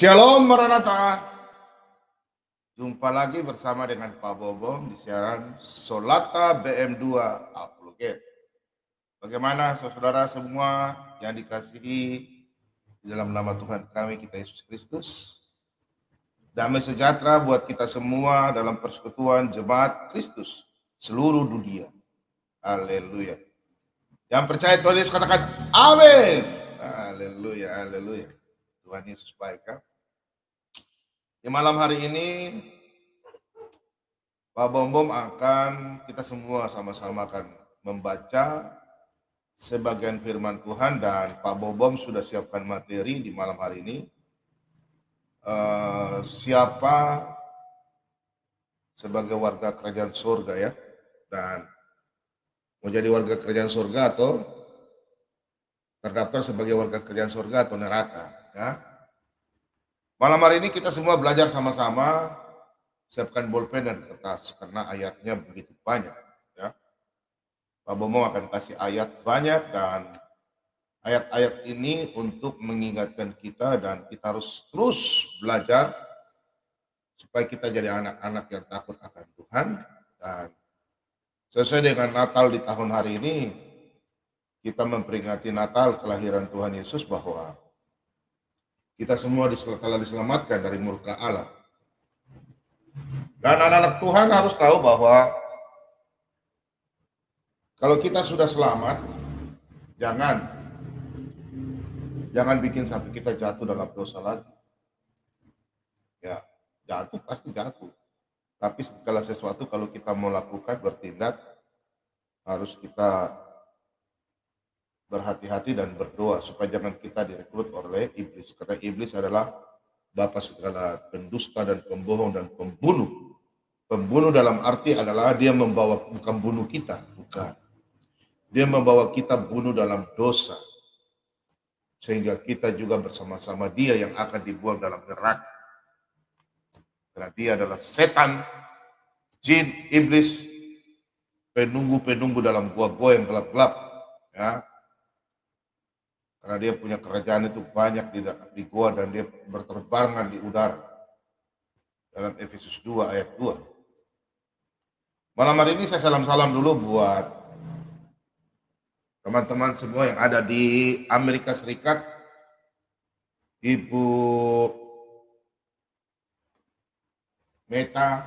Shalom Maranatha. Jumpa lagi bersama dengan Pak Bobom di siaran Solata BM2 Upload. Bagaimana saudara semua yang dikasihi di dalam nama Tuhan kami kita Yesus Kristus. Damai sejahtera buat kita semua dalam persekutuan jemaat Kristus seluruh dunia. Haleluya. Yang percaya Tuhan Yesus katakan amin. Haleluya, haleluya. Tuhan Yesus baik kan? Di malam hari ini Pak Bom akan kita semua sama-sama akan membaca sebagian firman Tuhan, dan Pak Bom sudah siapkan materi di malam hari ini. Siapa sebagai warga kerajaan surga ya, dan mau jadi warga kerajaan surga atau terdaftar sebagai warga kerajaan surga atau neraka ya. Malam hari ini kita semua belajar sama-sama. Siapkan bolpen dan kertas karena ayatnya begitu banyak ya. Pak Bomo akan kasih ayat banyak, dan ayat-ayat ini untuk mengingatkan kita, dan kita harus terus belajar supaya kita jadi anak-anak yang takut akan Tuhan. Dan sesuai dengan Natal di tahun hari ini, kita memperingati Natal kelahiran Tuhan Yesus, bahwa kita semua telah diselamatkan dari murka Allah. Dan anak-anak Tuhan harus tahu bahwa kalau kita sudah selamat, jangan bikin sampai kita jatuh dalam dosa lagi. Ya, jatuh pasti jatuh. Tapi segala sesuatu kalau kita mau lakukan, bertindak, harus kita berhati-hati dan berdoa supaya jangan kita direkrut oleh iblis. Karena iblis adalah bapa segala pendusta dan pembohong dan pembunuh. Pembunuh dalam arti adalah dia membawa, bukan bunuh kita, bukan. Dia membawa kita bunuh dalam dosa, sehingga kita juga bersama-sama dia yang akan dibuang dalam neraka. Karena dia adalah setan, jin, iblis, penunggu-penunggu dalam gua-gua yang gelap-gelap. Ya. Karena dia punya kerajaan itu banyak di gua, dan dia berterbangan di udara. Dalam Efesus 2 ayat 2. Malam hari ini saya salam-salam dulu buat teman-teman semua yang ada di Amerika Serikat. Ibu Meta,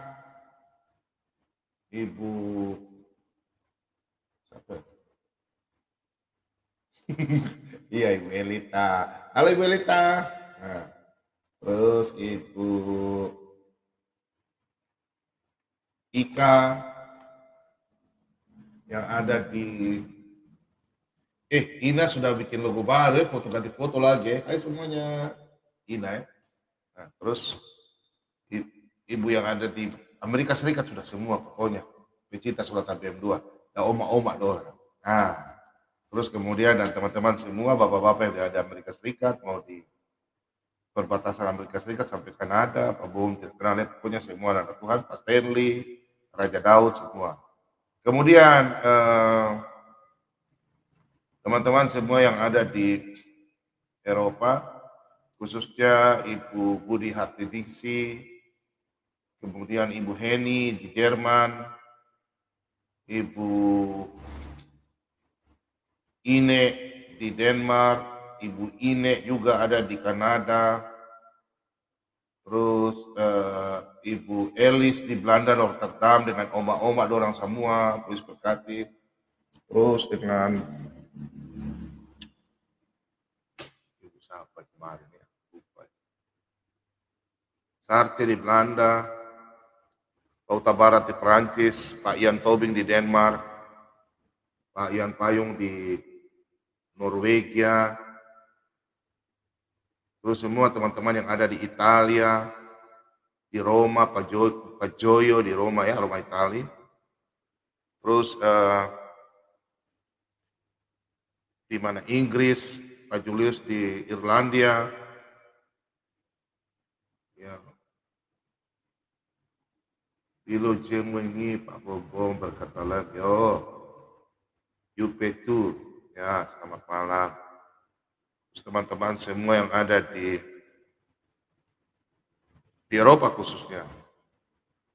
Ibu siapa? Iya, Ibu Elita. Halo Ibu Elita. Nah, terus Ibu Ika yang ada di Ina sudah bikin logo baru, foto ganti foto lagi. Hai semuanya, Ina ya. Nah, terus ibu yang ada di Amerika Serikat sudah semua pokoknya. Pecinta Solata BM2, dan oma-oma doang. Nah, terus kemudian dan teman-teman semua, bapak-bapak yang ada di Amerika Serikat, mau di perbatasan Amerika Serikat sampai Kanada, Pak Bung, kenal pokoknya semua anak Tuhan, Pak Stanley, Raja Daud, semua. Kemudian teman-teman semua yang ada di Eropa, khususnya Ibu Budi Hartidiksi, kemudian Ibu Heni di Jerman, Ibu Ine di Denmark, Ibu Ine juga ada di Kanada, terus Ibu Elis di Belanda, Rotterdam, dengan oma-oma dorang semua, terus berkati, terus dengan Ibu siapa kemarin ya, lupa. Sarce di Belanda, Pauta Barat di Perancis, Pak Ian Tobing di Denmark, Pak Ian Payung di Norwegia, terus semua teman-teman yang ada di Italia, di Roma, Pak Joyo di Roma ya, Roma Italia, terus di mana Inggris, Pak Julius di Irlandia, ya. Bilo jemengi Pak Bobong berkata lagi, UP2, ya selamat malam. Terus teman-teman semua yang ada di di Eropa khususnya.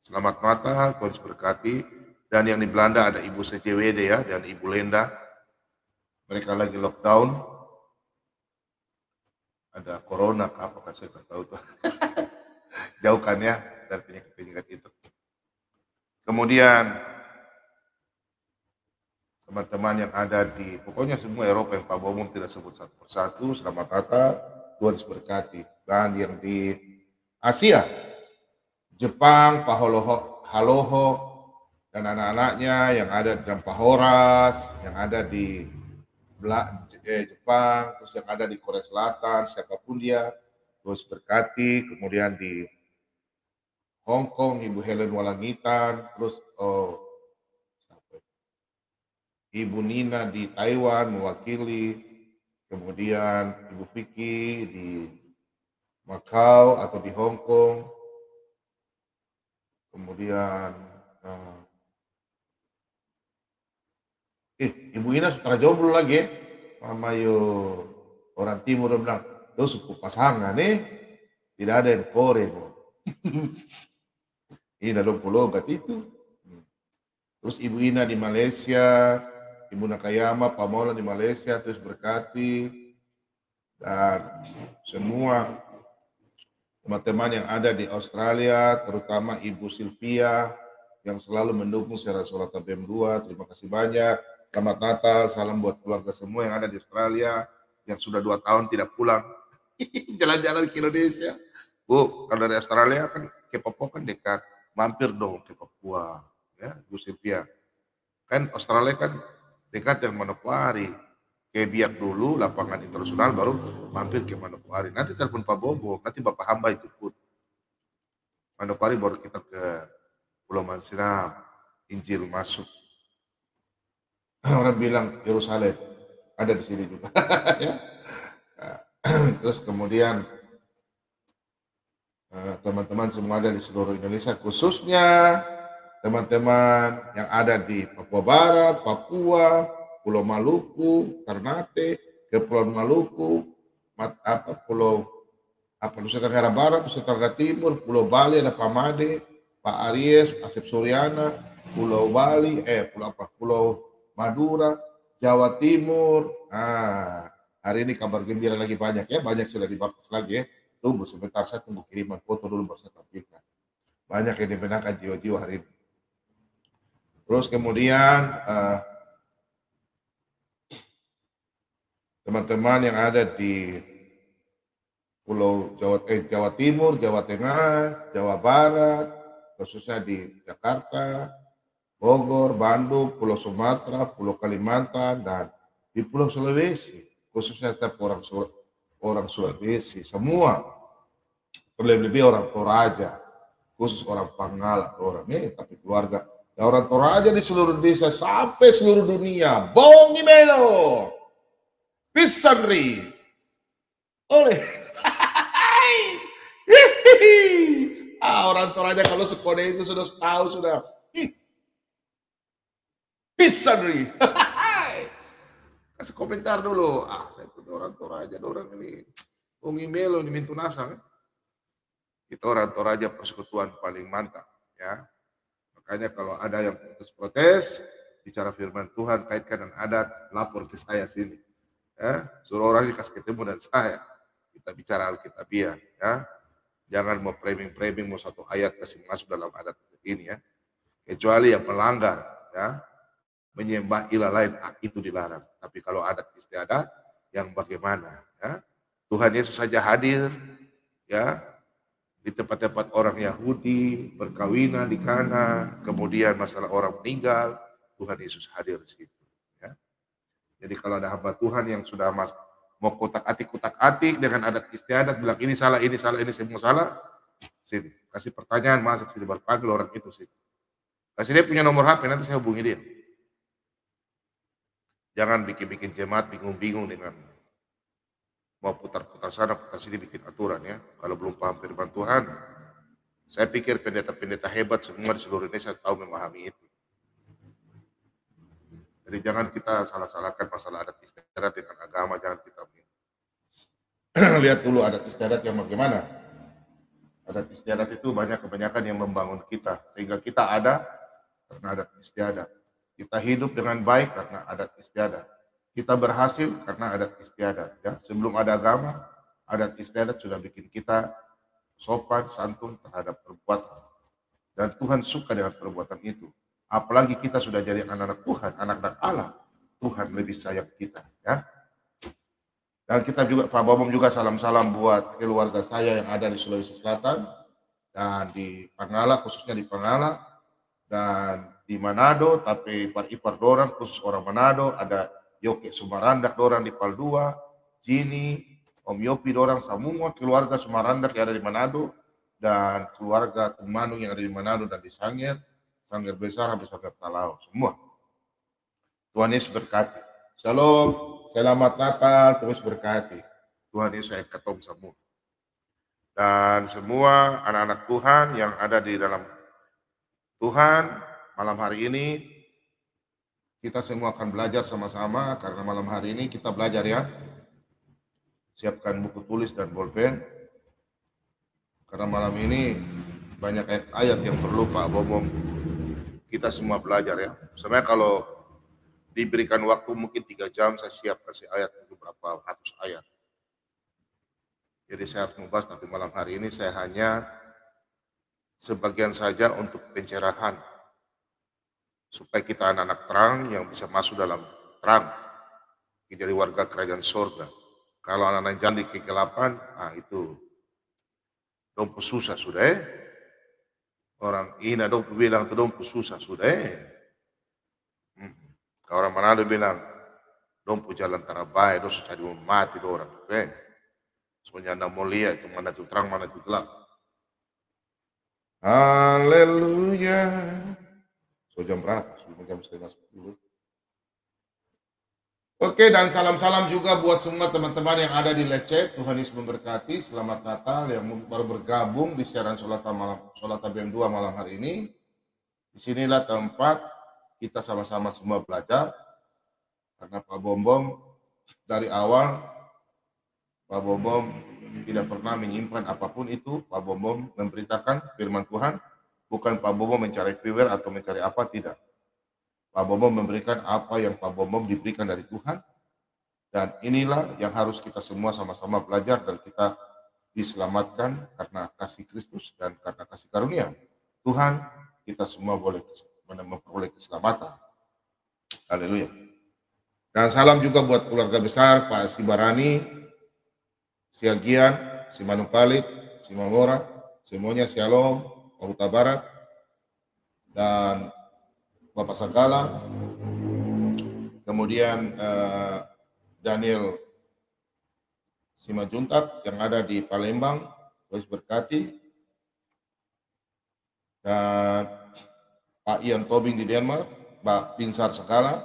Selamat Natal, Tuhan berkati. Dan yang di Belanda ada Ibu CJWD ya, dan Ibu Lenda. Mereka lagi lockdown. Ada corona, apakah saya nggak tahu tuh. Jauhkan ya dari penyakit-penyakit itu. Kemudian teman-teman yang ada di, pokoknya semua Eropa yang Pak Bomong tidak sebut satu persatu, selamat Natal, Tuhan berkati. Dan yang di Asia, Jepang, Pak Haloho, dan anak-anaknya yang ada di Pahoras, yang ada di Jepang, terus yang ada di Korea Selatan, siapapun dia, terus berkati. Kemudian di Hong Kong, Ibu Helen Walangitan, terus Ibu Nina di Taiwan mewakili, kemudian Ibu Vicky di Macau atau di Hong Kong, kemudian Ibu Ina sutra jomblo lagi ya. Mama yo orang timur bilang, tuh suku pasangan tidak ada yang kore. Ini dalam pulau itu. Terus Ibu Ina di Malaysia, Ibu Nakayama, Pak Maula di Malaysia, terus berkati. Dan semua teman-teman yang ada di Australia, terutama Ibu Sylvia, yang selalu mendukung secara sholat BM2, terima kasih banyak. Selamat Natal, salam buat keluarga semua yang ada di Australia, yang sudah 2 tahun tidak pulang. Jalan-jalan ke Indonesia. Bu, kalau dari Australia kan ke Papua kan dekat, mampir dong ke Papua. Ya, Bu Sylvia. Kan Australia kan dekat yang Manokwari. Ke Biak dulu, lapangan internasional, baru mampir ke Manokwari. Nanti telepon Pak Bobo, nanti Bapak Hamba jemput. Manokwari baru kita ke Pulau Mansiram, Injil masuk. Orang bilang Yerusalem ada di sini juga. Terus kemudian teman-teman semua ada di seluruh Indonesia, khususnya teman-teman yang ada di Papua Barat, Papua, Pulau Maluku, Ternate, Kepulauan Maluku, Pulau Nusa Tenggara Barat, Nusa Tenggara Timur, Pulau Bali ada Pamade, Pak Aries, Asep Suryana, Pulau Bali, Pulau Madura, Jawa Timur. Hari ini kabar gembira lagi banyak ya, banyak sudah dibaptis lagi ya. Tunggu sebentar, saya tunggu kiriman foto dulu baru saya tampilkan. Banyak yang dimenangkan jiwa-jiwa hari ini. Terus kemudian teman-teman yang ada di Pulau Jawa Timur, Jawa Tengah, Jawa Barat, khususnya di Jakarta, Bogor, Bandung, Pulau Sumatera, Pulau Kalimantan, dan di Pulau Sulawesi, khususnya orang Sulawesi, semua, terlebih-lebih orang Toraja, khusus orang Panggala, tapi keluarga, dan orang Toraja di seluruh desa sampai seluruh dunia, Bongi Melo, Pisanri, oleh, orang Toraja kalau sekolah itu sudah tahu sudah, Pisanri. Kasih komentar dulu. Saya punya orang Toraja, orang ini Umi Melo ini Mintu Nasang. Kita orang Toraja persekutuan paling mantap ya. Makanya kalau ada yang protes, bicara firman Tuhan kaitkan dengan adat, lapor ke saya sini. Ya, suruh orang dikasih ketemu dan saya. Kita bicara Alkitabiah ya. Jangan mau framing mau satu ayat kasih masuk dalam adat ini ya. Kecuali yang melanggar ya, menyembah ilah lain itu dilarang. Tapi kalau adat istiadat yang bagaimana ya? Tuhan Yesus saja hadir ya di tempat-tempat orang Yahudi perkawinan di Kana, kemudian masalah orang meninggal, Tuhan Yesus hadir di situ ya. Jadi kalau ada hamba Tuhan yang sudah mau kotak-atik dengan adat istiadat bilang ini salah, ini semua salah, sini kasih pertanyaan masuk sini baru panggil orang itu sini. Kasih dia punya nomor HP nanti saya hubungi dia. Jangan bikin-bikin jemaat bingung-bingung dengan mau putar-putar sana, putar sini bikin aturan ya. Kalau belum paham firman Tuhan, saya pikir pendeta-pendeta hebat semua di seluruh Indonesia tahu memahami itu. Jadi jangan kita salah-salahkan masalah adat istiadat dengan agama, jangan kita lihat dulu adat istiadat yang bagaimana. Adat istiadat itu kebanyakan yang membangun kita. Sehingga kita ada karena adat istiadat. Kita hidup dengan baik karena adat istiadat. Kita berhasil karena adat istiadat. Ya. Sebelum ada agama, adat istiadat sudah bikin kita sopan, santun terhadap perbuatan. Dan Tuhan suka dengan perbuatan itu. Apalagi kita sudah jadi anak-anak Tuhan, anak-anak Allah. Tuhan lebih sayang kita. Ya. Dan kita juga, Pak Bobom juga salam-salam buat keluarga saya yang ada di Sulawesi Selatan. Dan di Pangala, khususnya di Pangala. Dan di Manado, tapi ipar dorang, khusus orang Manado. Ada Yoke Sumarandak dorang di Paldua. Jini, Om Yopi dorang, semua keluarga Sumarandak yang ada di Manado. Dan keluarga Temanu yang ada di Manado dan di Sangir. Sangir Besar, sampai Sangir Talau. Semua. Tuhan Yesus berkati. Shalom, selamat Natal, terus berkati. Tuhan Yesus saya ketemu semua. Dan semua anak-anak Tuhan yang ada di dalam Tuhan, malam hari ini kita semua akan belajar sama-sama, karena malam hari ini kita belajar ya. Siapkan buku tulis dan bolpen, karena malam ini banyak ayat yang perlu Pak Bobom kita semua belajar ya. Sebenarnya kalau diberikan waktu mungkin 3 jam, saya siap kasih ayat beberapa ratus ayat. Jadi saya harus membahas, tapi malam hari ini saya hanya sebagian saja untuk pencerahan. Supaya kita anak-anak terang yang bisa masuk dalam terang. Jadi warga kerajaan surga. Kalau anak-anak jalan di kegelapan, itu dompu susah sudah Orang ina dompu bilang itu dompu susah sudah Orang Manado bilang, dompu jalan tarabai, dosa cari mati orang. Semuanya anda mau lihat, itu mana itu terang, mana itu gelap. Haleluya. So jam berapa? Jam 9:30. Oke, dan salam-salam juga buat semua teman-teman yang ada di live chat. Tuhan Yesus memberkati. Selamat Natal yang baru bergabung di siaran Solat BM2 malam hari ini. Disinilah tempat kita sama-sama semua belajar. Karena Pak Bobom dari awal, Pak Bobom tidak pernah menyimpan apapun itu. Pak Bobom memberitakan firman Tuhan. Bukan Pak Bobom mencari viewer atau mencari apa, tidak. Pak Bobom memberikan apa yang Pak Bobom diberikan dari Tuhan. Dan inilah yang harus kita semua sama-sama belajar, dan kita diselamatkan karena kasih Kristus dan karena kasih karunia Tuhan. Kita semua boleh memperoleh keselamatan. Haleluya. Dan salam juga buat keluarga besar Pak Sibarani, Siagian, Si Manupalit, Si Mamora, semuanya Shalom, Pak Huta Barat, dan Bapak Sagala, kemudian Daniel Simajuntak yang ada di Palembang, terus berkati, dan Pak Ian Tobing di Denmark, Pak Pinsar Sagala,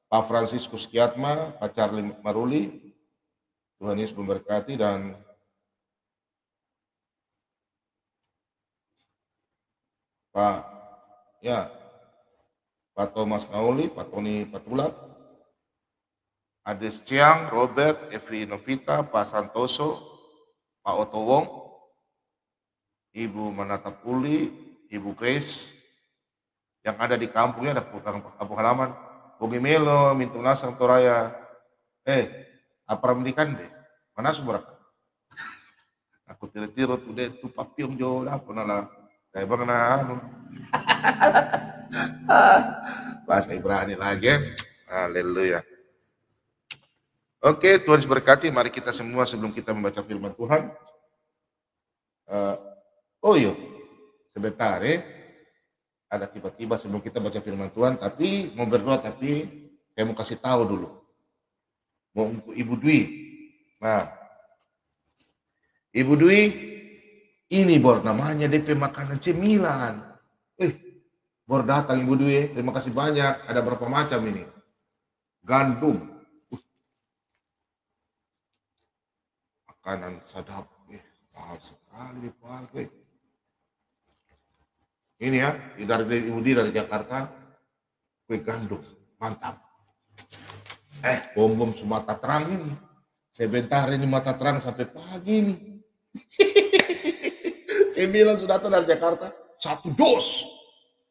Pak Franciscus Kiatma, Pak Charlie Maruli, Tuhan Yesus memberkati, dan Pak Thomas Nauli, Pak Tony Patulak, Ades Ciang, Robert, Evi Novita, Pak Santoso, Pak Otto Wong, Ibu Manata Puli, Ibu Grace, yang ada di kampungnya, ada kampung halaman, Bogi Melo, Mintuna Sang Toraya, apa ramdikan deh, mana subrak? Aku tiro-tiro tuh deh, tuh papiong jo, apa nala, kayak bang na, bahasa Ibrani lagi, haleluya. Oke, Tuhan berkati. Mari kita semua sebelum kita membaca firman Tuhan. Sebentar ada tiba-tiba sebelum kita baca firman Tuhan, tapi mau berdoa, tapi saya mau kasih tahu dulu. Mau untuk Ibu Dwi. Nah, Ibu Dwi, ini bor namanya DP makanan cemilan. Bor datang Ibu Dwi, terima kasih banyak. Ada berapa macam ini? Gandum. Makanan sadap. Mahal sekali Pak. Ini ya, dari Ibu Dwi dari Jakarta. Kue gandum, mantap. Bom Sumatera terang ini. Sebentar ini mata terang sampai pagi nih. 9 sudah datang dari Jakarta, 1 dos.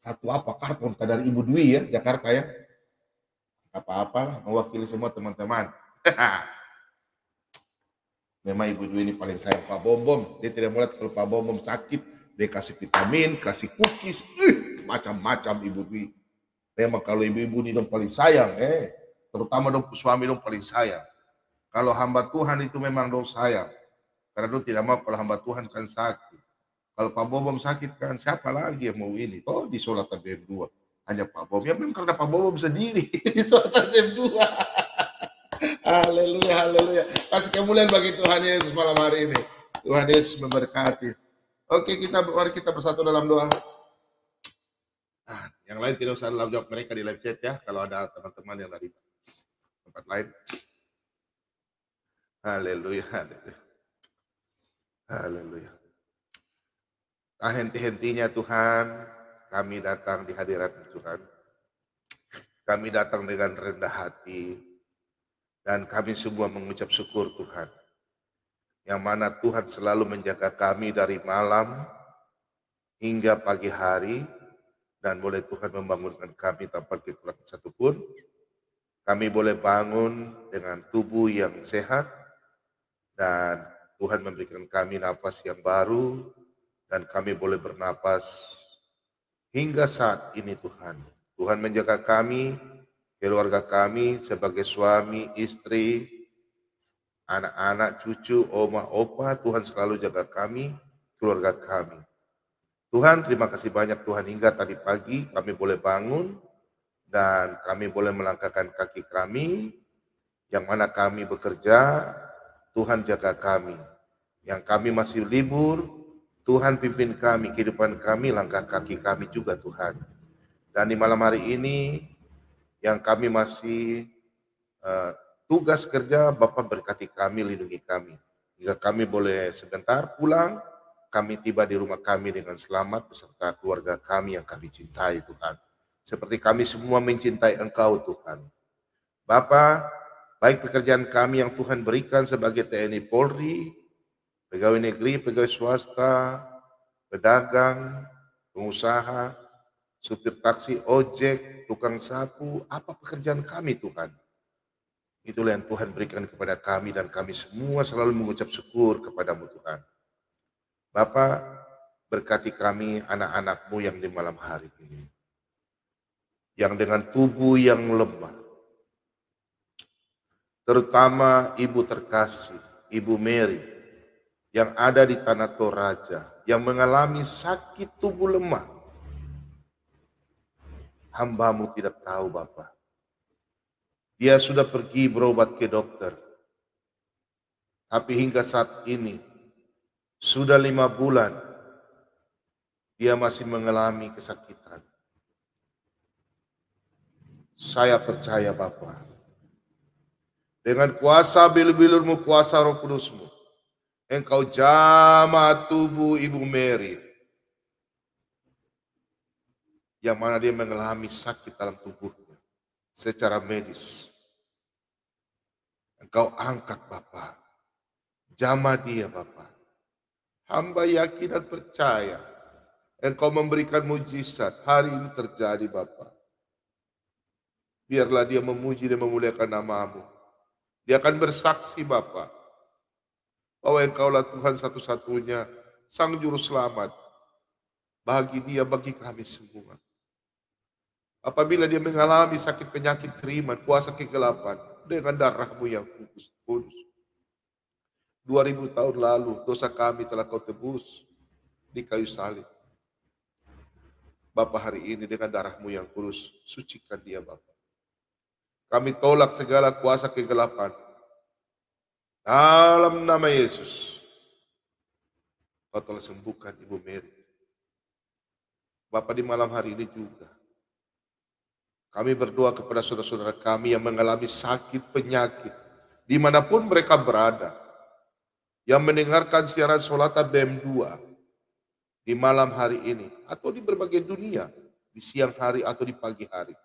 Satu apa? Karton dari Ibu Dwi ya, Jakarta ya. Apa-apalah, mewakili semua teman-teman. Memang Ibu Dwi ini paling sayang Pak Bombom. Dia tidak mau lihat kalau Pak Bombom sakit, dia kasih vitamin, kasih cookies, macam-macam Ibu Dwi. Memang kalau ibu-ibu ini dong paling sayang, terutama dong suami dong paling sayang. Kalau hamba Tuhan itu memang dong sayang, karena dong tidak mau kalau hamba Tuhan kan sakit. Kalau Pak Bombom sakit kan siapa lagi yang mau ini? Oh di Solata BM2 hanya Pak Bombom. Ya memang karena Pak Bombom sendiri di Solata BM2. Haleluya, haleluya. Kasih kemuliaan bagi Tuhan Yesus malam hari ini. Tuhan Yesus memberkati. Oke, mari kita bersatu dalam doa. Yang lain tidak usah dalam jawab mereka di live chat ya. Kalau ada teman-teman yang dari tempat lain. Haleluya, haleluya. Haleluya. Tak henti-hentinya Tuhan, kami datang di hadirat Tuhan. Kami datang dengan rendah hati. Dan kami semua mengucap syukur Tuhan. Yang mana Tuhan selalu menjaga kami dari malam hingga pagi hari. Dan boleh Tuhan membangunkan kami tanpa kekurangan satupun. Kami boleh bangun dengan tubuh yang sehat. Dan Tuhan memberikan kami nafas yang baru. Dan kami boleh bernapas hingga saat ini Tuhan. Tuhan menjaga kami, keluarga kami sebagai suami, istri, anak-anak, cucu, oma, opa. Tuhan selalu jaga kami, keluarga kami. Tuhan terima kasih banyak Tuhan hingga tadi pagi kami boleh bangun. Dan kami boleh melangkahkan kaki kami. Yang mana kami bekerja, Tuhan jaga kami. Yang kami masih libur, Tuhan pimpin kami, kehidupan kami, langkah kaki kami juga Tuhan. Dan di malam hari ini, yang kami masih tugas kerja, Bapak berkati kami, lindungi kami. Jika kami boleh sebentar pulang, kami tiba di rumah kami dengan selamat beserta keluarga kami yang kami cintai Tuhan. Seperti kami semua mencintai Engkau Tuhan. Bapak, baik pekerjaan kami yang Tuhan berikan sebagai TNI Polri, pegawai negeri, pegawai swasta, pedagang, pengusaha, supir taksi, ojek, tukang sapu, apa pekerjaan kami Tuhan. Itulah yang Tuhan berikan kepada kami dan kami semua selalu mengucap syukur kepadamu Tuhan. Bapak, berkati kami anak-anak-Mu yang di malam hari ini. Yang dengan tubuh yang lemah. Terutama Ibu terkasih, Ibu Mary, yang ada di Tanah Toraja, yang mengalami sakit tubuh lemah. Hamba-Mu tidak tahu Bapak. Dia sudah pergi berobat ke dokter. Tapi hingga saat ini, sudah 5 bulan, dia masih mengalami kesakitan. Saya percaya Bapak, dengan kuasa bilur-bilur-Mu, kuasa Roh Kudus-Mu, Engkau jamah tubuh Ibu Mary, yang mana dia mengalami sakit dalam tubuhnya secara medis. Engkau angkat Bapak, jamah dia Bapak. Hamba yakin dan percaya Engkau memberikan mujizat hari ini terjadi Bapak. Biarlah dia memuji dan memuliakan nama-Mu. Dia akan bersaksi Bapak, bahwa Engkaulah Tuhan satu-satunya, Sang Juru Selamat, bagi dia, bagi kami semua. Apabila dia mengalami sakit penyakit kiriman, kuasa kegelapan, dengan darah-Mu yang kudus. 2000 tahun lalu, dosa kami telah Kau tebus di kayu salib. Bapak hari ini dengan darah-Mu yang kudus, sucikan dia Bapak. Kami tolak segala kuasa kegelapan. Dalam nama Yesus, Kau telah sembuhkan Ibu Mary. Bapak di malam hari ini juga, kami berdoa kepada saudara-saudara kami yang mengalami sakit penyakit, dimanapun mereka berada, yang mendengarkan siaran Solata BM2 di malam hari ini, atau di berbagai dunia, di siang hari atau di pagi hari.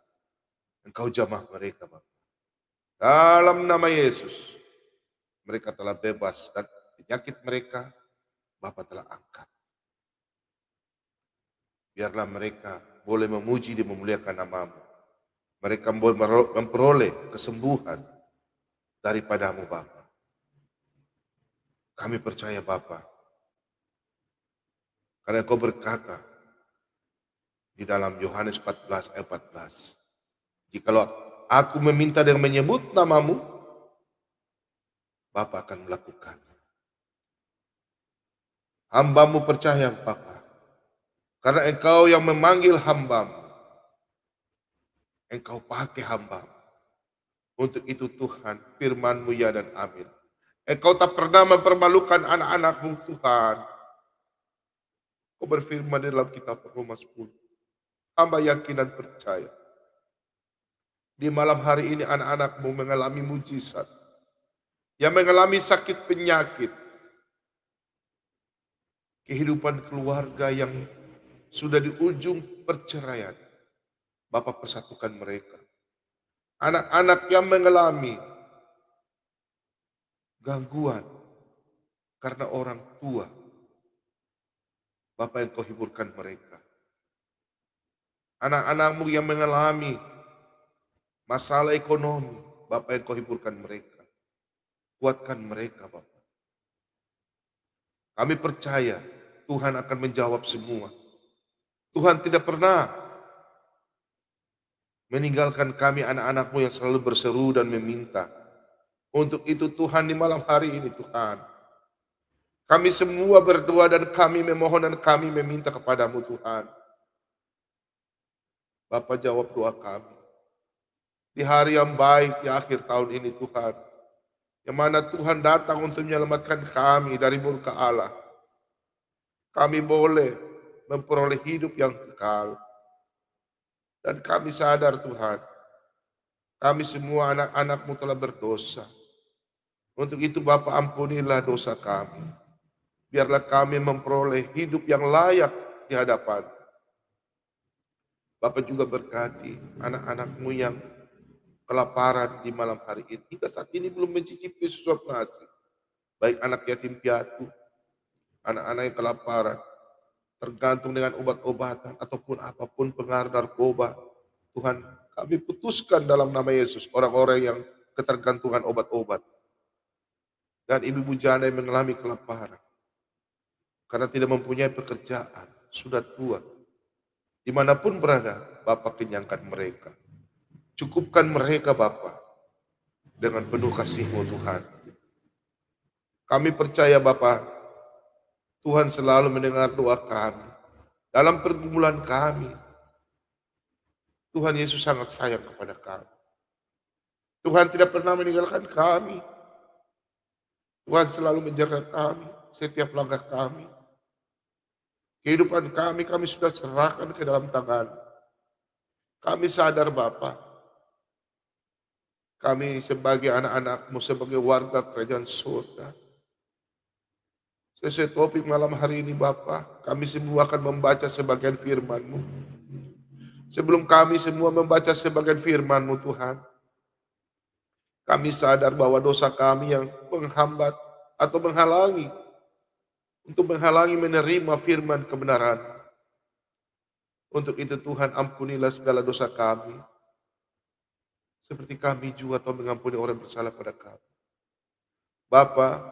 Engkau jamah mereka Bapak. Dalam nama Yesus, mereka telah bebas dan penyakit mereka Bapak telah angkat. biarlah mereka boleh memuji dan memuliakan nama-Mu. Mereka boleh memperoleh kesembuhan daripadamu Bapa. Kami percaya Bapa, karena Engkau berkata di dalam Yohanes 14 ayat 14, jikalau aku meminta dengan menyebut nama-Mu, Bapa akan melakukan. Hamba-Mu percaya Bapa, karena Engkau yang memanggil hamba-Mu, Engkau pakai hamba-Mu. Untuk itu Tuhan, firman-Mu ya dan amin. Engkau tak pernah mempermalukan anak-anak-Mu Tuhan. Kau berfirman di dalam kitab Roma 10. Hamba yakin dan percaya. Di malam hari ini anak-anak-Mu mengalami mujizat. Yang mengalami sakit penyakit. Kehidupan keluarga yang sudah di ujung perceraian. Bapa persatukan mereka. Anak-anak yang mengalami gangguan karena orang tua. Bapa Engkau hiburkan mereka. Anak-anak-Mu yang mengalami masalah ekonomi, Bapa Engkau hiburkan mereka. Kuatkan mereka, Bapa. Kami percaya Tuhan akan menjawab semua. Tuhan tidak pernah meninggalkan kami anak-anak-Mu yang selalu berseru dan meminta. Untuk itu Tuhan di malam hari ini Tuhan, kami semua berdoa dan kami memohon dan kami meminta kepadamu Tuhan. Bapa jawab doa kami. Di hari yang baik di akhir tahun ini Tuhan. Yang mana Tuhan datang untuk menyelamatkan kami dari murka Allah. Kami boleh memperoleh hidup yang kekal. Dan kami sadar Tuhan, kami semua anak-anak-Mu telah berdosa. Untuk itu Bapa ampunilah dosa kami. Biarlah kami memperoleh hidup yang layak di hadapan. Bapak juga berkati anak-anak-Mu yang kelaparan di malam hari ini. Hingga saat ini belum mencicipi sesuap nasi. Baik anak yatim piatu, anak-anak yang kelaparan, tergantung dengan obat-obatan ataupun apapun pengaruh narkoba. Tuhan, kami putuskan dalam nama Yesus orang-orang yang ketergantungan obat-obat. Dan ibu-ibu janda yang mengalami kelaparan. Karena tidak mempunyai pekerjaan, sudah tua. Dimanapun berada, Bapa kenyangkan mereka. Cukupkan mereka Bapa dengan penuh kasih-Mu Tuhan. Kami percaya Bapa, Tuhan selalu mendengar doa kami. Dalam pergumulan kami, Tuhan Yesus sangat sayang kepada kami. Tuhan tidak pernah meninggalkan kami. Tuhan selalu menjaga kami, setiap langkah kami. Kehidupan kami sudah serahkan ke dalam tangan. Kami sadar Bapa, kami sebagai anak-anak-Mu, sebagai warga kerajaan surga. Sesuai topik malam hari ini Bapa, kami semua akan membaca sebagian firman-Mu. Sebelum kami semua membaca sebagian firman-Mu Tuhan, kami sadar bahwa dosa kami yang menghambat atau menghalangi menerima firman kebenaran. Untuk itu Tuhan ampunilah segala dosa kami. Seperti kami juga telah mengampuni orang bersalah pada kami. Bapa,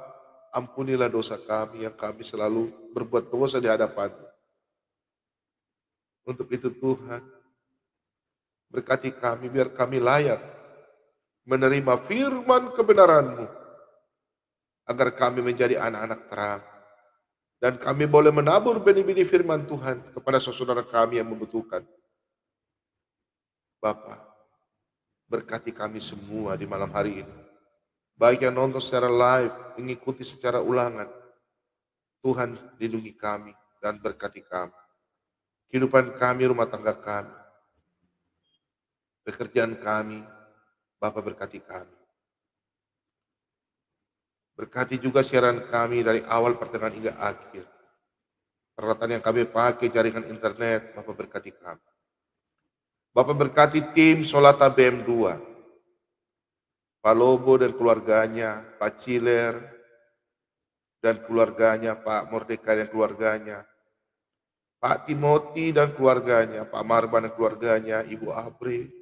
ampunilah dosa kami yang kami selalu berbuat dosa di hadapan-Mu. Untuk itu Tuhan, berkati kami biar kami layak menerima firman kebenaran-Mu. Agar kami menjadi anak-anak terang. Dan kami boleh menabur benih-benih firman Tuhan kepada saudara kami yang membutuhkan. Bapa, berkati kami semua di malam hari ini. Baik yang nonton secara live, mengikuti secara ulangan. Tuhan lindungi kami dan berkati kami. Kehidupan kami, rumah tangga kami. Pekerjaan kami, Bapa berkati kami. Berkati juga siaran kami dari awal pertengahan hingga akhir. Peralatan yang kami pakai, jaringan internet, Bapak berkati kami. Bapak berkati tim Solata BM2. Pak Lobo dan keluarganya, Pak Ciler dan keluarganya, Pak Mordeka dan keluarganya, Pak Timothy dan keluarganya, Pak Marban dan keluarganya, Ibu Apri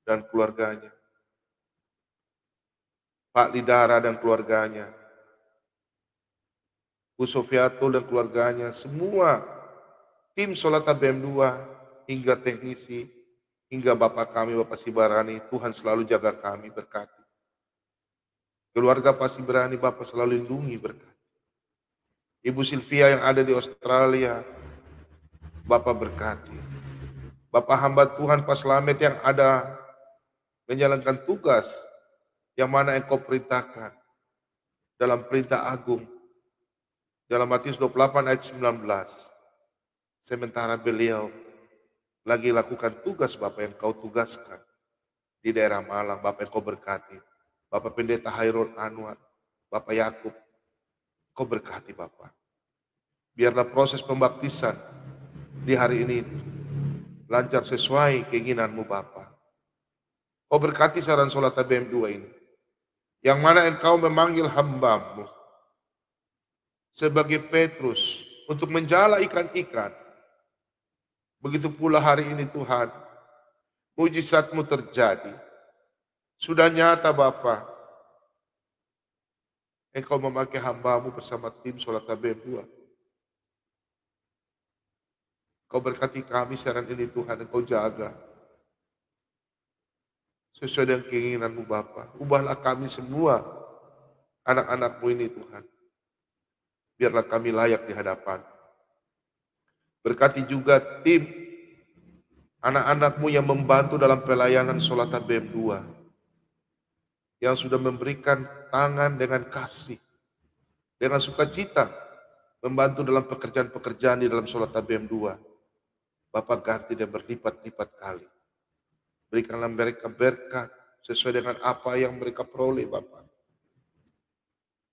dan keluarganya, Pak Lidara dan keluarganya, Bu Sofiato dan keluarganya, semua tim Solata BM2 hingga teknisi, hingga Bapak kami, Bapak Sibarani, Tuhan selalu jaga kami, berkati. Keluarga Pak Sibarani, Bapak selalu lindungi, berkati. Ibu Sylvia yang ada di Australia, Bapak berkati. Bapak hamba Tuhan Pak Slamet yang ada menjalankan tugas yang mana Engkau perintahkan dalam perintah agung dalam Matius 28 ayat 19. Sementara beliau lagi lakukan tugas Bapak yang Kau tugaskan di daerah Malang, Bapak yang Kau berkati. Bapak Pendeta Hairul Anwar, Bapak Yakub, Kau berkati Bapak. Biarlah proses pembaptisan di hari ini lancar sesuai keinginanmu Bapak. Kau berkati saran sholat BM2 ini, yang mana Engkau memanggil hambamu sebagai Petrus untuk menjala ikan-ikan. Begitu pula hari ini Tuhan, mujizatmu terjadi. Sudah nyata Bapa, Engkau memakai hambamu bersama tim sholat BM2. Kau berkati kami saran ini Tuhan, Engkau jaga. Sesuai dengan keinginanmu Bapa. Ubahlah kami semua, anak-anakmu ini Tuhan. Biarlah kami layak di hadapan. Berkati juga tim anak-anakmu yang membantu dalam pelayanan sholat BM2. Yang sudah memberikan tangan dengan kasih. Dengan sukacita. Membantu dalam pekerjaan-pekerjaan di dalam sholat BM2. Bapak ganti dan berlipat-lipat kali. Berikanlah mereka berkat sesuai dengan apa yang mereka peroleh Bapak.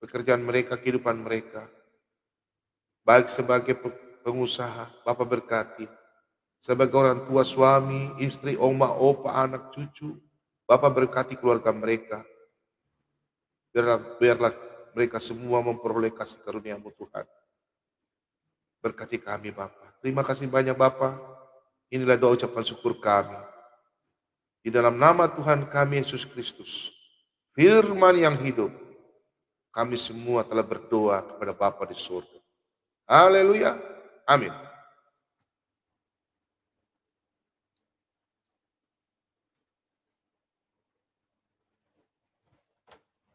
Pekerjaan mereka, kehidupan mereka. Baik sebagai pengusaha, Bapak berkati. Sebagai orang tua, suami, istri, oma, opa, anak, cucu, Bapak berkati keluarga mereka. Biarlah mereka semua memperoleh kasih karunia-Mu Tuhan. Berkati kami Bapak. Terima kasih banyak Bapak. Inilah doa ucapan syukur kami. Di dalam nama Tuhan kami Yesus Kristus. Firman yang hidup. Kami semua telah berdoa kepada Bapa di surga. Haleluya. Amin.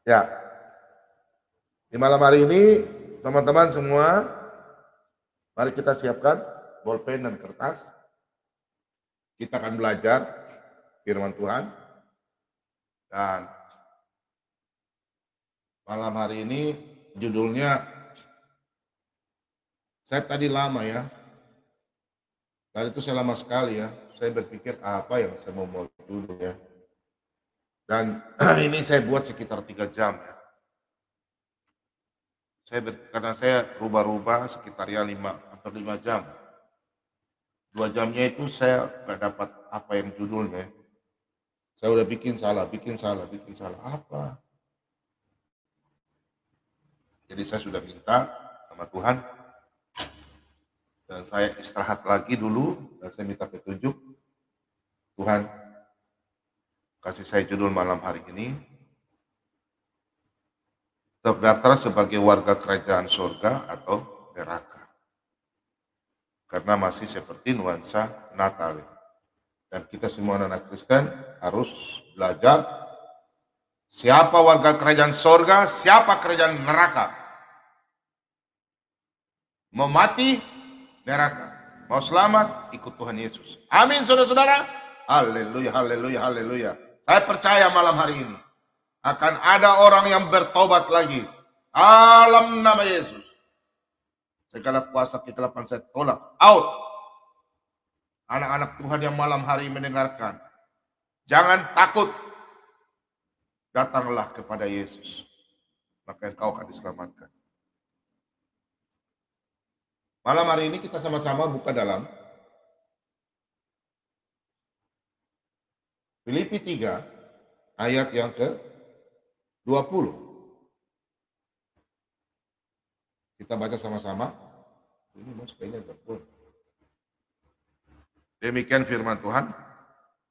Ya. Di malam hari ini teman-teman semua, mari kita siapkan bolpen dan kertas. Kita akan belajar firman Tuhan. Dan malam hari ini judulnya, saya tadi lama ya. Tadi itu saya lama sekali ya. Saya berpikir apa yang saya mau judulnya. Dan ini saya buat sekitar 3 jam ya. Karena saya rubah-rubah sekitar ya 5 atau 5 jam. 2 jamnya itu saya nggak dapat apa yang judulnya. Saya udah bikin salah. Apa? Jadi saya sudah minta sama Tuhan. Dan saya istirahat lagi dulu. Dan saya minta petunjuk. Tuhan, kasih saya judul malam hari ini. Terdaftar sebagai warga kerajaan surga atau neraka. Karena masih seperti nuansa Natal. Dan kita semua anak Kristen harus belajar siapa warga kerajaan surga, siapa kerajaan neraka. Mau mati, neraka. Mau selamat, ikut Tuhan Yesus. Amin, saudara-saudara. Haleluya, haleluya, haleluya. Saya percaya malam hari ini akan ada orang yang bertobat lagi. Dalam nama Yesus. Segala kuasa kegelapan saya tolak. Out. Anak-anak Tuhan yang malam hari mendengarkan. Jangan takut. Datanglah kepada Yesus. Maka engkau akan diselamatkan. Malam hari ini kita sama-sama buka dalam Filipi 3 ayat yang ke-20. Kita baca sama-sama. Ini mas kayaknya agak pun. Demikian firman Tuhan.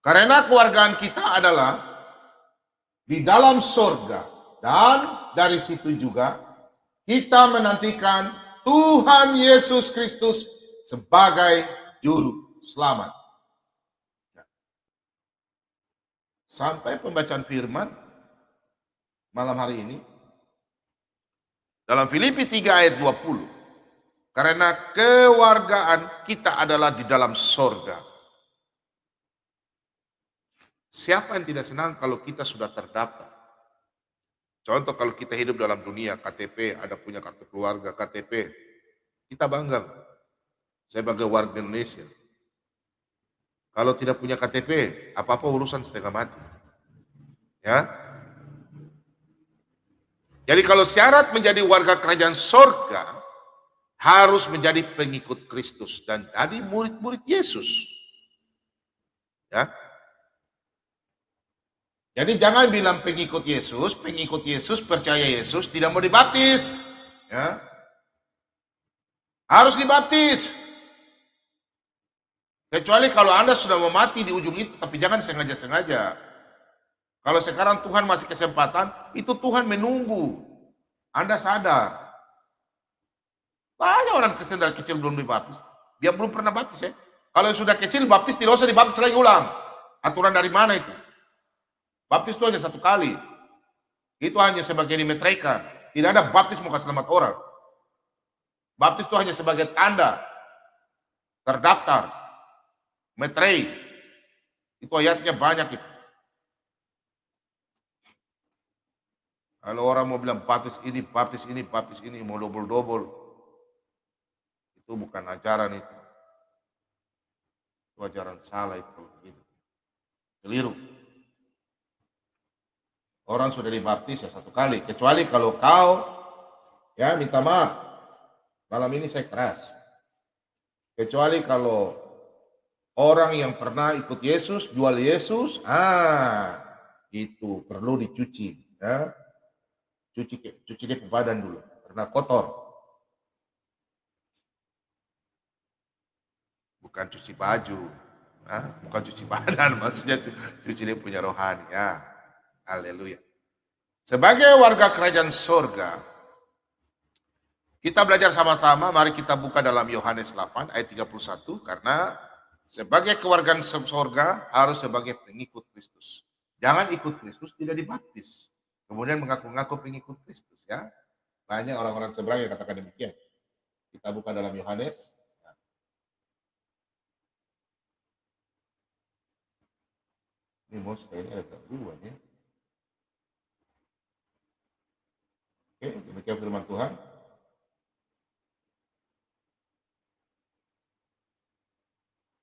Karena kewargaan kita adalah di dalam sorga. Dan dari situ juga kita menantikan Tuhan Yesus Kristus sebagai juru selamat. Sampai pembacaan firman malam hari ini dalam Filipi 3 ayat 20. Karena kewargaan kita adalah di dalam sorga. Siapa yang tidak senang kalau kita sudah terdaftar? Contoh kalau kita hidup dalam dunia, KTP, ada punya kartu keluarga, KTP. Kita bangga sebagai warga Indonesia. Kalau tidak punya KTP, apa-apa urusan setengah mati. Ya. Jadi kalau syarat menjadi warga kerajaan sorga, harus menjadi pengikut Kristus dan jadi murid-murid Yesus. Ya. Jadi jangan bilang pengikut Yesus, percaya Yesus, tidak mau dibaptis. Ya. Harus dibaptis. Kecuali kalau Anda sudah mau mati di ujung itu, tapi jangan sengaja-sengaja. Kalau sekarang Tuhan masih kesempatan, itu Tuhan menunggu. Anda sadar. Banyak orang Kristen dari kecil belum dibaptis. Dia belum pernah baptis ya. Kalau yang sudah kecil baptis, tidak usah dibaptis lagi ulang. Aturan dari mana itu? Baptis itu hanya satu kali. Itu hanya sebagai dimetraikan. Tidak ada baptis muka selamat orang. Baptis itu hanya sebagai tanda. Terdaftar. Metrei. Itu ayatnya banyak itu. Kalau orang mau bilang baptis ini, mau double-double. Itu bukan ajaran itu. Itu ajaran salah itu. Keliru. Orang sudah dibaptis ya satu kali. Kecuali kalau kau, ya minta maaf. Malam ini saya keras. Kecuali kalau orang yang pernah ikut Yesus, jual Yesus, itu perlu dicuci. Ya. Cuci dia ke badan dulu. Karena kotor. Bukan cuci baju. Bukan cuci badan. Maksudnya cuci dia punya rohani. Ya. Haleluya. Sebagai warga kerajaan surga, kita belajar sama-sama. Mari kita buka dalam Yohanes 8 ayat 31. Karena sebagai kewargaan surga harus sebagai pengikut Kristus. Jangan ikut Kristus tidak dibaptis. Kemudian mengaku-ngaku pengikut Kristus ya. Banyak orang-orang seberang yang katakan demikian. Kita buka dalam Yohanes. Ini mouse kayaknya ada gangguan ya. Oke, demikian firman Tuhan.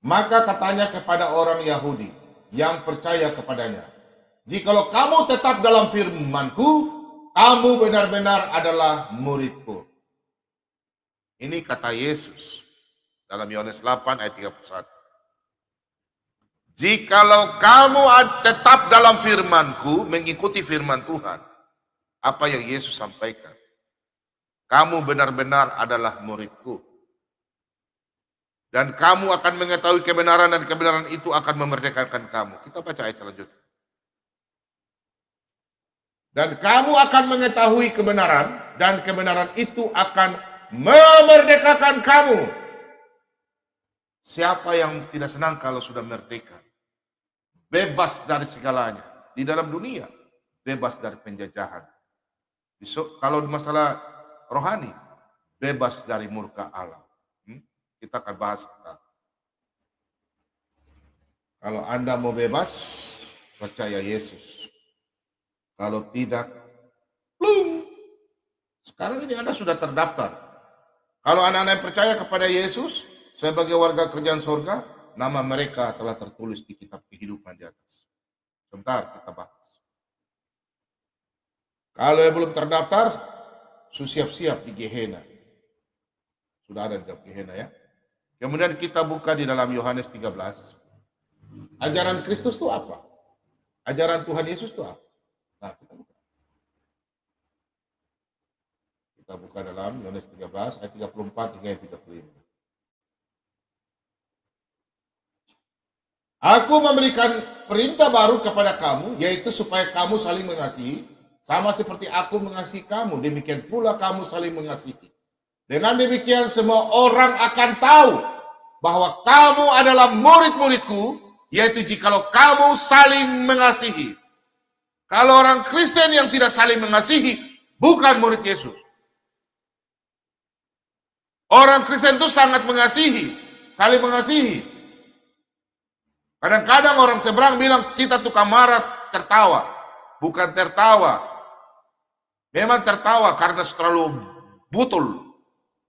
Maka katanya kepada orang Yahudi yang percaya kepadanya, jikalau kamu tetap dalam firman-Ku, kamu benar-benar adalah murid-Ku. Ini kata Yesus dalam Yohanes 8 ayat 31. Jikalau kamu tetap dalam firman-Ku, mengikuti firman Tuhan, apa yang Yesus sampaikan, kamu benar-benar adalah murid-Ku. Dan kamu akan mengetahui kebenaran dan kebenaran itu akan memerdekakan kamu. Kita baca ayat selanjutnya. Dan kamu akan mengetahui kebenaran dan kebenaran itu akan memerdekakan kamu. Siapa yang tidak senang kalau sudah merdeka? Bebas dari segalanya. Di dalam dunia, bebas dari penjajahan. Kalau masalah rohani, bebas dari murka Allah. Kita akan bahas. Kalau Anda mau bebas, percaya Yesus. Kalau tidak, belum. Sekarang ini Anda sudah terdaftar. Kalau anak-anak yang percaya kepada Yesus sebagai warga kerajaan surga, nama mereka telah tertulis di kitab kehidupan di atas. Sebentar kita bahas. Kalau yang belum terdaftar, siap-siap di Gehenna. Sudah ada di dalam Gehenna ya. Kemudian kita buka di dalam Yohanes 13. Ajaran Kristus itu apa? Ajaran Tuhan Yesus itu apa? Nah, kita buka. Kita buka dalam Yohanes 13 ayat 34 hingga ayat 35. Aku memberikan perintah baru kepada kamu, yaitu supaya kamu saling mengasihi, sama seperti aku mengasihi kamu, demikian pula kamu saling mengasihi. Dengan demikian semua orang akan tahu bahwa kamu adalah murid-muridku, yaitu jikalau kamu saling mengasihi. Kalau orang Kristen yang tidak saling mengasihi, bukan murid Yesus. Orang Kristen itu sangat mengasihi, saling mengasihi. Kadang-kadang orang seberang bilang kita tukang marah, tertawa. Bukan tertawa. Memang tertawa karena terlalu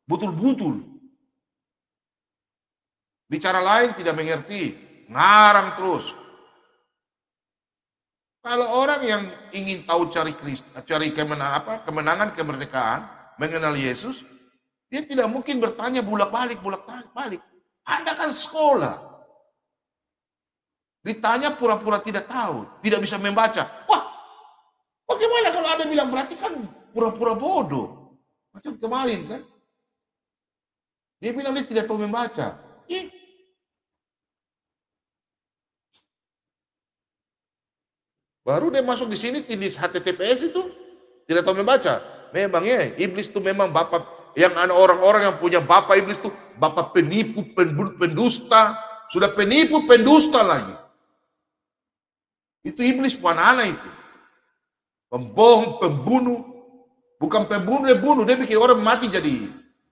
butul-butul. Bicara lain tidak mengerti, ngarang terus. Kalau orang yang ingin tahu cari kemenangan, kemerdekaan, mengenal Yesus, dia tidak mungkin bertanya bolak-balik. Anda kan sekolah. Ditanya pura-pura tidak tahu, tidak bisa membaca. Wah, bagaimana kalau Anda bilang berarti kan pura-pura bodoh. Macam kemarin kan. Dia bilang dia tidak tahu membaca. Baru dia masuk di sini tindis HTTPS itu tidak tahu membaca. Memang ya, iblis itu memang bapak yang orang-orang yang punya bapak iblis itu bapak penipu, pendusta, sudah penipu, pendusta lagi. Itu iblis anak-anak itu. Pembohong, pembunuh. Bukan pembunuh, dia bunuh. Dia bikin orang mati jadi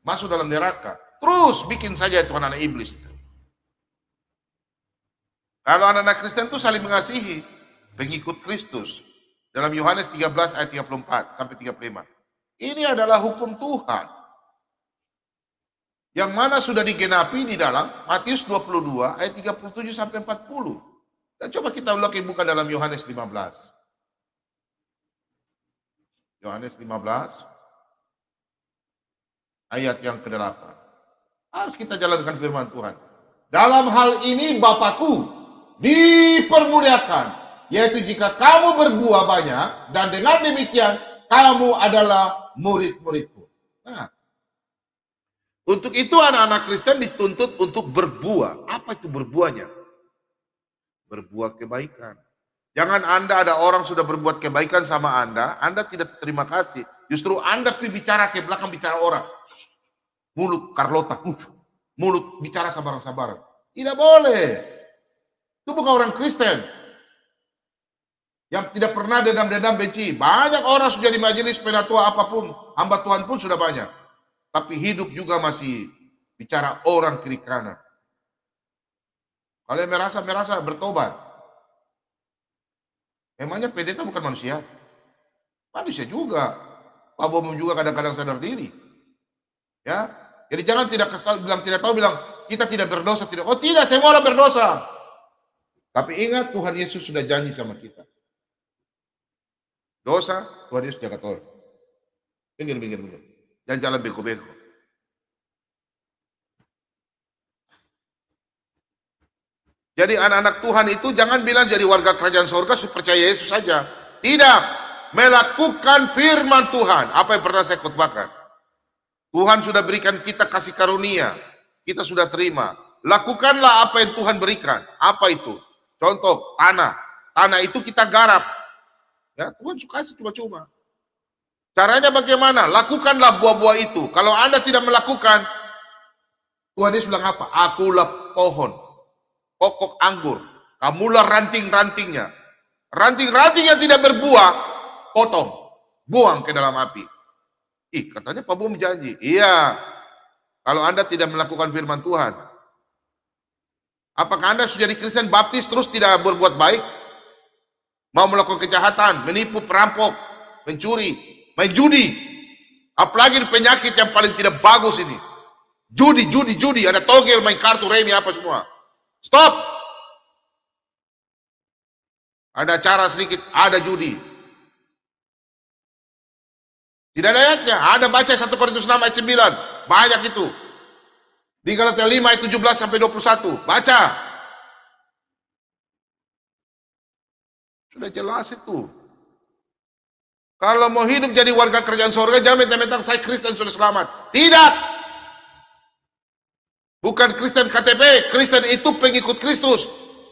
masuk dalam neraka. Terus bikin saja itu anak-anak iblis itu. Kalau anak-anak Kristen itu saling mengasihi pengikut Kristus. Dalam Yohanes 13 ayat 34 sampai 35. Ini adalah hukum Tuhan. Yang mana sudah digenapi di dalam Matius 22 ayat 37 sampai 40. Dan coba kita ulangi buka dalam Yohanes 15. Yohanes 15 ayat yang ke-8. Harus kita jalankan firman Tuhan. Dalam hal ini Bapakku dipermuliakan, yaitu jika kamu berbuah banyak, dan dengan demikian kamu adalah murid-muridku. Nah, untuk itu anak-anak Kristen dituntut untuk berbuah. Apa itu berbuahnya? Berbuat kebaikan. Jangan Anda ada orang sudah berbuat kebaikan sama Anda tidak terima kasih. Justru Anda bicara ke belakang bicara orang. Mulut Carlota, mulut bicara sabaran-sabaran. Tidak boleh. Itu bukan orang Kristen. Yang tidak pernah dendam-dendam benci. Banyak orang sudah di majelis penatua apapun, hamba Tuhan pun sudah banyak. Tapi hidup juga masih bicara orang kiri kanan. Kalian merasa bertobat. Emangnya pendeta bukan manusia? Manusia juga. Pak Bomom juga kadang-kadang sadar diri. Ya, jadi jangan bilang tidak tahu, bilang kita tidak berdosa, tidak. Oh tidak, semua orang berdosa. Tapi ingat Tuhan Yesus sudah janji sama kita. Dosa, Tuhan Yesus jaga tolong. Minggir. Jangan jalan beko-beko. Jadi anak-anak Tuhan itu jangan bilang jadi warga kerajaan surga percaya Yesus saja. Tidak. Melakukan firman Tuhan. Apa yang pernah saya khotbahkan. Tuhan sudah berikan kita kasih karunia. Kita sudah terima. Lakukanlah apa yang Tuhan berikan. Apa itu? Contoh, tanah. Tanah itu kita garap. Ya, Tuhan suka kasih cuma-cuma. Caranya bagaimana? Lakukanlah buah-buah itu. Kalau Anda tidak melakukan, Tuhan Yesus bilang apa? Akulah pohon. Pokok anggur, kamulah ranting-rantingnya. Ranting-ranting yang tidak berbuah, potong, buang ke dalam api. Katanya Pak Bum janji. Iya, kalau Anda tidak melakukan firman Tuhan. Apakah Anda sudah jadi Kristen baptis terus tidak berbuat baik? Mau melakukan kejahatan, menipu, perampok, mencuri, main judi. Apalagi penyakit yang paling tidak bagus ini. Judi. Ada togel, main kartu, remi, apa semua. Stop. Ada cara sedikit, ada judi. Tidak ada ayatnya, ada baca 1 Korintus 6 ayat 9. Banyak itu. Di Galatia 5 ayat 17 sampai 21. Baca. Sudah jelas itu. Kalau mau hidup jadi warga kerajaan surga, jangan mentang-mentang saya Kristen sudah selamat. Tidak. Bukan Kristen KTP, Kristen itu pengikut Kristus.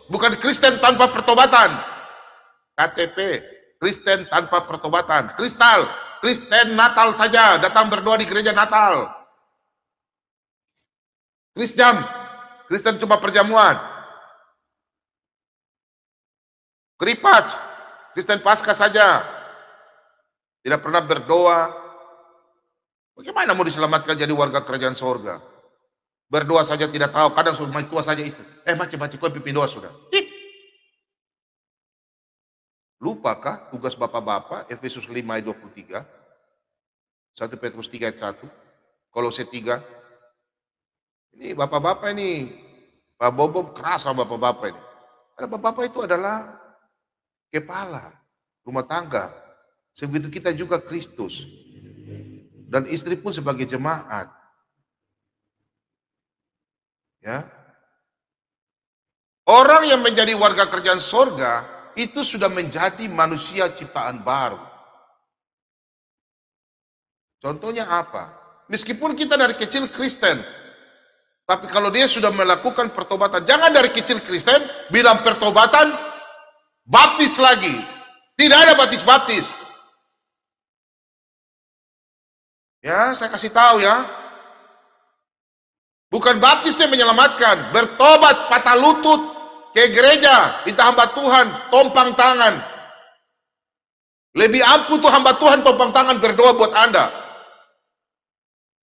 bukan Kristen tanpa pertobatan. KTP, Kristen tanpa pertobatan. Kristal, Kristen Natal saja, datang berdoa di gereja Natal. Krisjam, Kristen cuma perjamuan. Kripas, Kristen Paskah saja, tidak pernah berdoa. Bagaimana mau diselamatkan jadi warga kerajaan sorga? Berdoa saja tidak tahu, kadang suruh main tua saja istri. Baca kau pimpin doa sudah. Lupakah tugas bapak-bapak, Efesus 5 ayat 23, 1 Petrus 3 ayat 1, Kolose 3. Ini bapak-bapak ini, Pak Bobo keras sama bapak-bapak ini. Karena bapak-bapak itu adalah kepala rumah tangga. Sebegitu kita juga Kristus. Dan istri pun sebagai jemaat. Ya. Orang yang menjadi warga kerajaan sorga itu sudah menjadi manusia ciptaan baru. Contohnya apa? Meskipun kita dari kecil Kristen, tapi kalau dia sudah melakukan pertobatan, jangan dari kecil Kristen bilang pertobatan, baptis lagi. Tidak ada baptis-baptis. Ya, saya kasih tahu ya. Bukan baptis yang menyelamatkan, bertobat, patah lutut ke gereja, minta hamba Tuhan, tompang tangan. Lebih ampuh tuh hamba Tuhan tompang tangan berdoa buat Anda.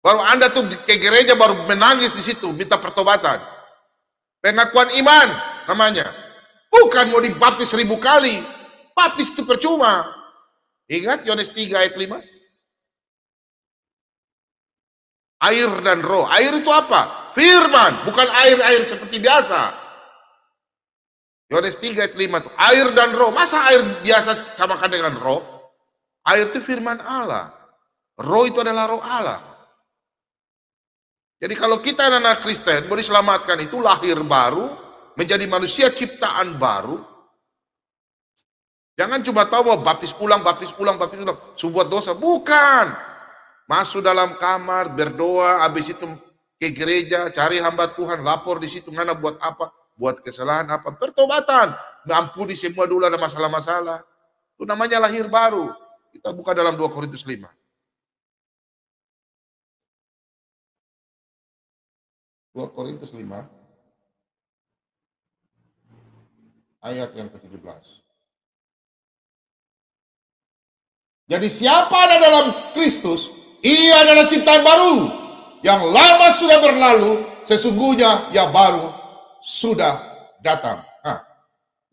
Baru Anda tuh ke gereja baru menangis di situ, minta pertobatan. Pengakuan iman namanya. Bukan mau dibaptis 1000 kali. Baptis itu percuma. Ingat Yohanes 3 ayat 5? Air dan roh. Air itu apa? Firman, bukan air-air seperti biasa. Yohanes 3 ayat 5 itu air dan roh. Masa air biasa samakan dengan roh? Air itu firman Allah. Roh itu adalah roh Allah. Jadi kalau kita anak Kristen mau diselamatkan itu lahir baru, menjadi manusia ciptaan baru. Jangan cuma tahu mau baptis ulang, sebuah dosa. Bukan. Masuk dalam kamar, berdoa, habis itu ke gereja, cari hamba Tuhan, lapor di situ, ngana buat apa? Buat kesalahan apa? Pertobatan. Ampuni semua dulu ada masalah-masalah. Itu namanya lahir baru. Kita buka dalam 2 Korintus 5. 2 Korintus 5 ayat yang ke-17. Jadi siapa ada dalam Kristus, ia adalah ciptaan baru. Yang lama sudah berlalu, sesungguhnya yang baru sudah datang.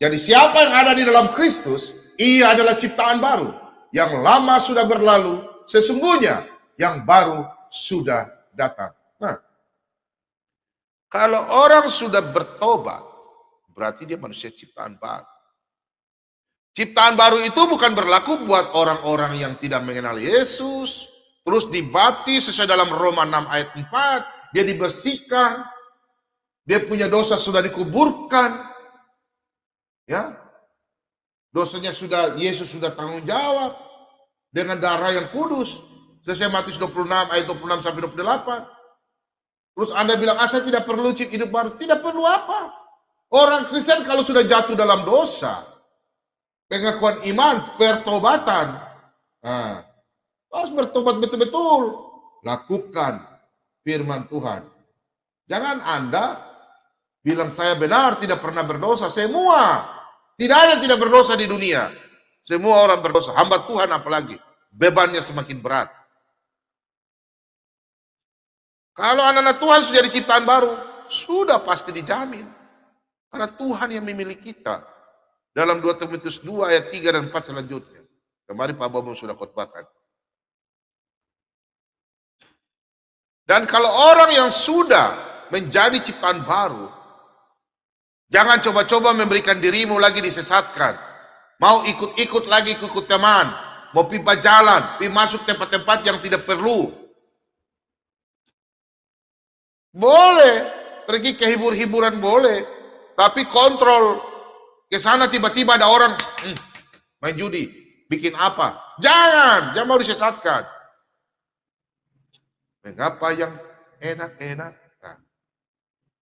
Jadi siapa yang ada di dalam Kristus, ia adalah ciptaan baru. Yang lama sudah berlalu, sesungguhnya yang baru sudah datang. Kalau orang sudah bertobat, berarti dia manusia ciptaan baru. Ciptaan baru itu bukan berlaku buat orang-orang yang tidak mengenal Yesus, terus dibaptis sesuai dalam Roma 6 ayat 4, dia dibersihkan, dia punya dosa sudah dikuburkan, ya, dosanya sudah, Yesus sudah tanggung jawab dengan darah yang kudus, sesuai Matius 26 ayat 26 sampai 28. Terus Anda bilang, saya tidak perlu hidup baru. Tidak perlu apa? Orang Kristen kalau sudah jatuh dalam dosa, pengakuan iman, pertobatan, harus bertobat betul-betul. Lakukan firman Tuhan. Jangan Anda bilang saya benar, tidak pernah berdosa. Semua. Tidak ada tidak berdosa di dunia. Semua orang berdosa. Hamba Tuhan apalagi. Bebannya semakin berat. Kalau anak-anak Tuhan sudah jadi ciptaan baru, sudah pasti dijamin. Karena Tuhan yang memilih kita. Dalam 2 Timotius 2 ayat 3 dan 4 selanjutnya. Kemarin Pak Bambang sudah khotbahkan. Dan kalau orang yang sudah menjadi ciptaan baru, jangan coba-coba memberikan dirimu lagi disesatkan. Mau ikut-ikut lagi ikut teman. Mau pipa jalan, pergi masuk tempat-tempat yang tidak perlu. Boleh, pergi ke hibur-hiburan boleh, tapi kontrol. Ke sana tiba-tiba ada orang main judi, bikin apa? Jangan mau disesatkan. Mengapa yang enak-enak? Nah,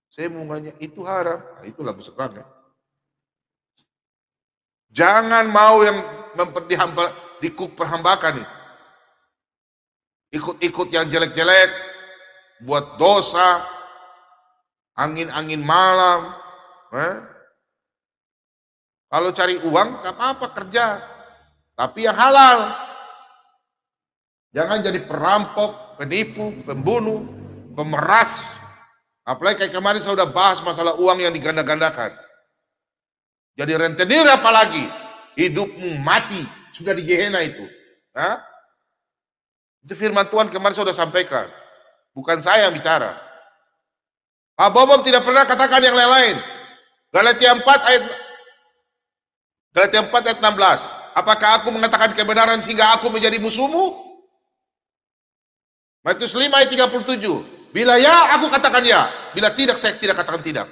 semuanya itu haram. Nah, itu lagu sekarang ya. Jangan mau yang perhambakan itu. Ikut-ikut yang jelek-jelek, buat dosa, angin-angin malam. Kalau cari uang, gak apa-apa kerja. Tapi yang halal. Jangan jadi perampok, penipu, pembunuh, pemeras. Apalagi kayak kemarin saya sudah bahas masalah uang yang diganda-gandakan. Jadi rentenir apalagi. Hidupmu mati. Sudah di Gehenna itu. Itu firman Tuhan kemarin saya sudah sampaikan. Bukan saya yang bicara. Pak Bobom tidak pernah katakan yang lain-lain. Galatia 4 ayat 16. Apakah aku mengatakan kebenaran sehingga aku menjadi musuhmu? Matius 5 ayat 37. Bila ya, aku katakan ya. Bila tidak, saya tidak katakan tidak.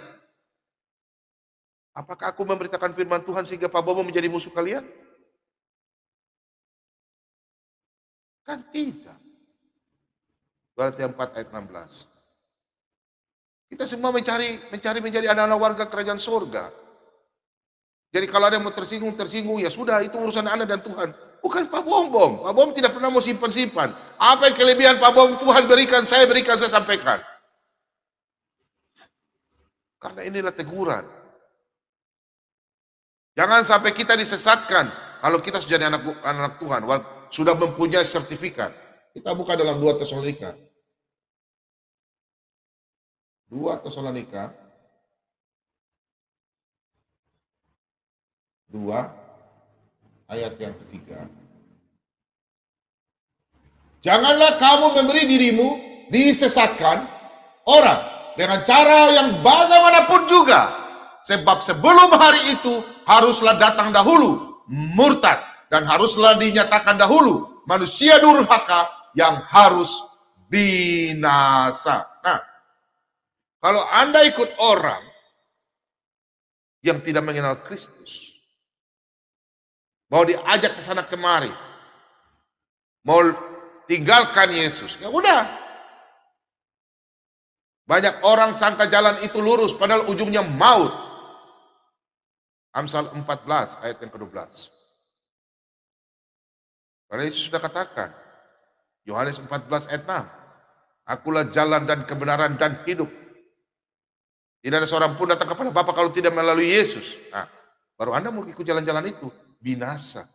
Apakah aku memberitakan firman Tuhan sehingga Pak Bobom menjadi musuh kalian? Kan tidak. Galatia 4 ayat 16. Kita semua mencari menjadi anak-anak warga kerajaan surga. Jadi kalau ada yang mau tersinggung, ya sudah, itu urusan Anda dan Tuhan. Bukan Pak Bom. Pak Bom tidak pernah mau simpan-simpan. Apa yang kelebihan Pak Bom Tuhan berikan, saya sampaikan. Karena inilah teguran. Jangan sampai kita disesatkan. Kalau kita sudah jadi anak Tuhan, sudah mempunyai sertifikat. Kita buka dalam 2 Tesalonika. 2 Tesalonika 2 ayat yang ketiga. Janganlah kamu memberi dirimu disesatkan orang dengan cara yang bagaimanapun juga. Sebab sebelum hari itu haruslah datang dahulu murtad dan haruslah dinyatakan dahulu manusia durhaka yang harus binasa. Nah, kalau Anda ikut orang yang tidak mengenal Kristus, mau diajak ke sana kemari, mau tinggalkan Yesus, ya udah. Banyak orang sangka jalan itu lurus, padahal ujungnya maut. Amsal 14 ayat yang ke-12. Karena Yesus sudah katakan, Yohanes 14 ayat 6, akulah jalan dan kebenaran dan hidup. Tidak ada seorang pun datang kepada Bapa kalau tidak melalui Yesus. Nah, baru Anda mau ikut jalan-jalan itu, binasa.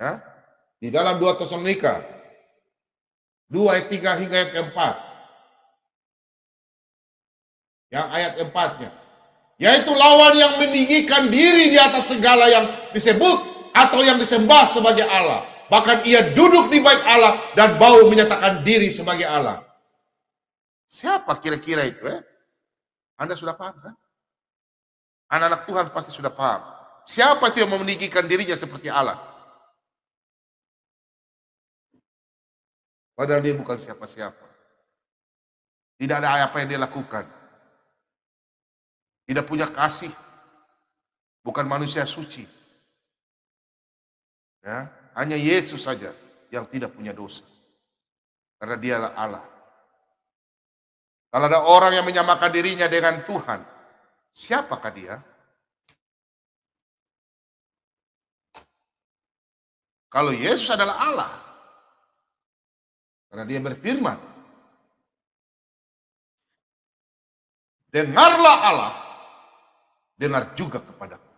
Ya? Di dalam 2 Tesalonika 2 ayat 3 hingga yang keempat. Yang ayat 4-nya. Yaitu lawan yang meninggikan diri di atas segala yang disebut atau yang disembah sebagai Allah. Bahkan ia duduk di bait Allah dan bau menyatakan diri sebagai Allah. Siapa kira-kira itu? Anda sudah paham kan? Anak-anak Tuhan pasti sudah paham. Siapa itu yang meninggikan dirinya seperti Allah? Padahal dia bukan siapa-siapa. Tidak ada apa yang dia lakukan. Tidak punya kasih. Bukan manusia suci. Ya, hanya Yesus saja yang tidak punya dosa. Karena dialah Allah. Kalau ada orang yang menyamakan dirinya dengan Tuhan, siapakah dia? Kalau Yesus adalah Allah. Karena dia berfirman, dengarlah Allah, dengar juga kepadaku.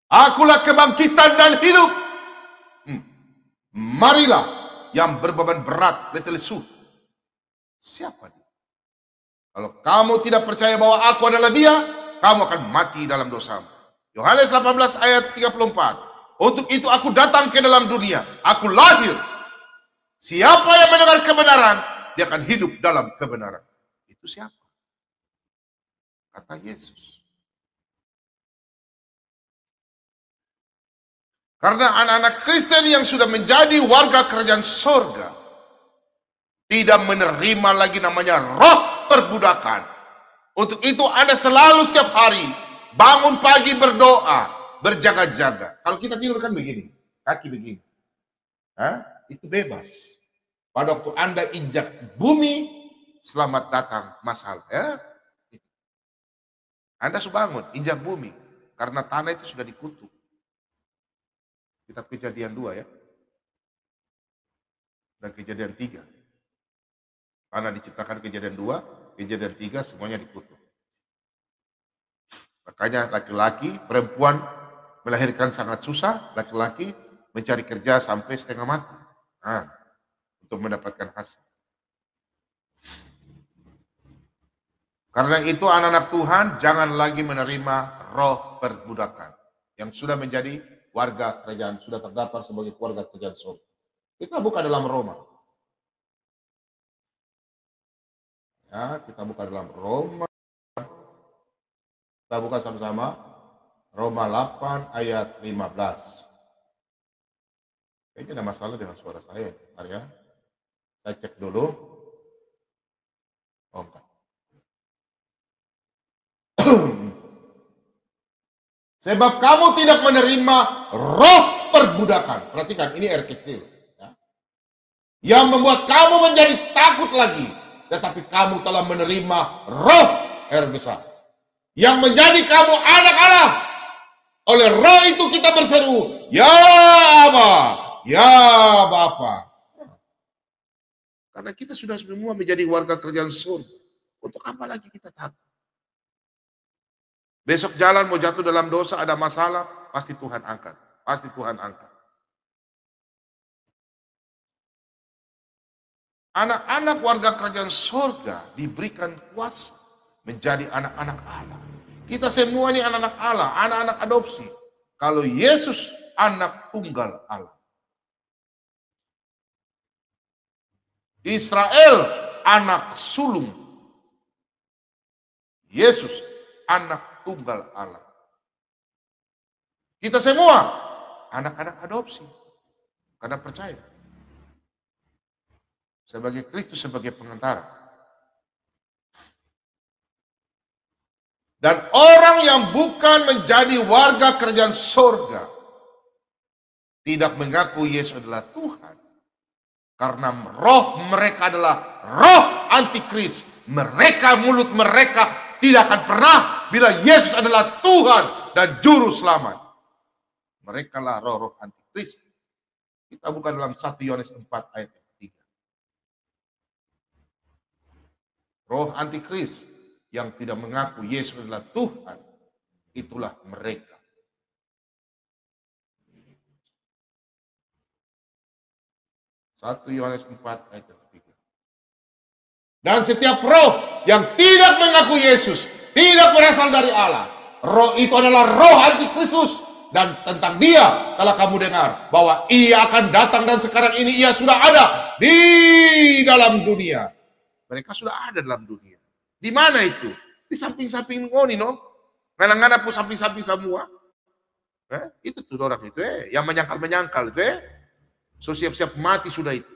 Akulah kebangkitan dan hidup. Marilah yang berbeban berat, letih lesu. Siapa dia? Kalau kamu tidak percaya bahwa aku adalah dia, kamu akan mati dalam dosamu. Yohanes 18 ayat 34. Untuk itu aku datang ke dalam dunia. Aku lahir. Siapa yang mendengar kebenaran, dia akan hidup dalam kebenaran. Itu siapa? Kata Yesus. Karena anak-anak Kristen yang sudah menjadi warga kerajaan surga tidak menerima lagi namanya roh perbudakan. Untuk itu Anda selalu setiap hari bangun pagi berdoa, berjaga-jaga. Kalau kita tidur kan begini, kaki begini. Itu bebas. Pada waktu Anda injak bumi, selamat datang masalah. Ya? Anda sudah bangun, injak bumi. Karena tanah itu sudah dikutuk. Kitab Kejadian 2 ya. Dan Kejadian 3. Tanah diciptakan Kejadian 2, Kejadian 3 semuanya dikutuk. Makanya laki-laki, perempuan melahirkan sangat susah, laki-laki mencari kerja sampai setengah mati. Nah, untuk mendapatkan hasil. Karena itu anak-anak Tuhan jangan lagi menerima roh perbudakan. Yang sudah menjadi warga kerajaan, sudah terdaftar sebagai warga kerajaan surga. Kita buka dalam Roma. Ya, kita buka dalam Roma. Kita buka sama-sama. Roma 8 ayat 15. Kayaknya ada masalah dengan suara saya. Bentar ya. Saya cek dulu. Oh, enggak. Sebab kamu tidak menerima roh perbudakan. Perhatikan, ini R kecil. Ya. Yang membuat kamu menjadi takut lagi. Tetapi kamu telah menerima roh R besar. Yang menjadi kamu anak Allah. Oleh roh itu kita berseru, ya Aba, ya Bapa. Karena kita sudah semua menjadi warga kerajaan surga. Untuk apa lagi kita takut? Besok jalan mau jatuh dalam dosa, ada masalah, pasti Tuhan angkat. Pasti Tuhan angkat. Anak-anak warga kerajaan surga diberikan kuasa menjadi anak-anak Allah. Kita semua ini anak-anak Allah, anak-anak adopsi. Kalau Yesus anak tunggal Allah. Israel anak sulung. Yesus anak tunggal Allah. Kita semua anak-anak adopsi karena percaya. Sebagai Kristus sebagai pengantara. Dan orang yang bukan menjadi warga kerajaan surga tidak mengaku Yesus adalah Tuhan. Karena roh mereka adalah roh antikris. Mereka, mulut mereka tidak akan pernah bila Yesus adalah Tuhan dan Juru Selamat. Mereka lah roh-roh antikris. Kita buka dalam 1 Yohanes 4 ayat 3. Roh antikris yang tidak mengaku Yesus adalah Tuhan, itulah mereka. Satu Yohanes 4 ayat 3. Dan setiap roh yang tidak mengaku Yesus tidak berasal dari Allah. Roh itu adalah roh antikristus. Dan tentang dia telah kamu dengar bahwa ia akan datang dan sekarang ini ia sudah ada di dalam dunia. Mereka sudah ada dalam dunia. Di mana itu? Di samping-samping ngoni, no? Ngana-ngana pun samping-samping semua. Itu tuh orang itu, yang menyangkal-menyangkal itu, So siap-siap mati sudah itu.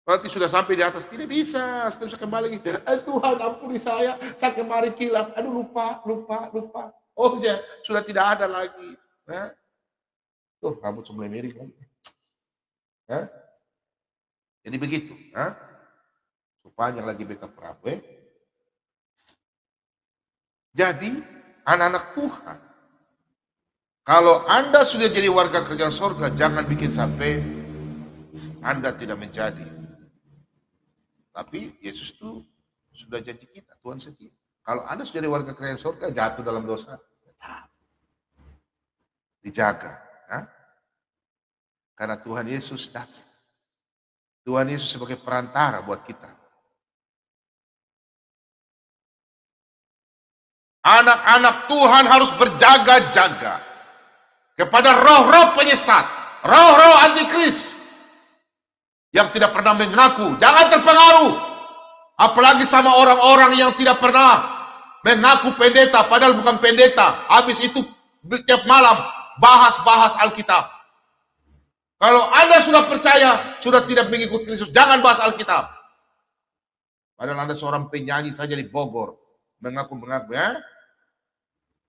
Berarti sudah sampai di atas, tidak bisa, setelah bisa kembali lagi. Tuhan ampuni saya kemarin kilaf. Aduh lupa. Oh ya, sudah tidak ada lagi. Tuh, rambut sebelah miring lagi. Jadi begitu. Panjang lagi beta perahu. Jadi anak-anak Tuhan, kalau Anda sudah jadi warga kerajaan surga, jangan bikin sampai Anda tidak menjadi. Tapi Yesus itu sudah janji kita, Tuhan setia. Kalau Anda sudah jadi warga kerajaan surga, jatuh dalam dosa, tetap dijaga. Karena Tuhan Yesus dasar. Tuhan Yesus sebagai perantara buat kita. Anak-anak Tuhan harus berjaga-jaga kepada roh-roh penyesat, roh-roh antikris yang tidak pernah mengaku. Jangan terpengaruh, apalagi sama orang-orang yang tidak pernah mengaku pendeta, padahal bukan pendeta. Habis itu tiap malam bahas-bahas Alkitab. Kalau Anda sudah percaya, sudah tidak mengikuti Kristus, jangan bahas Alkitab. Padahal Anda seorang penyanyi saja di Bogor, mengaku-mengaku,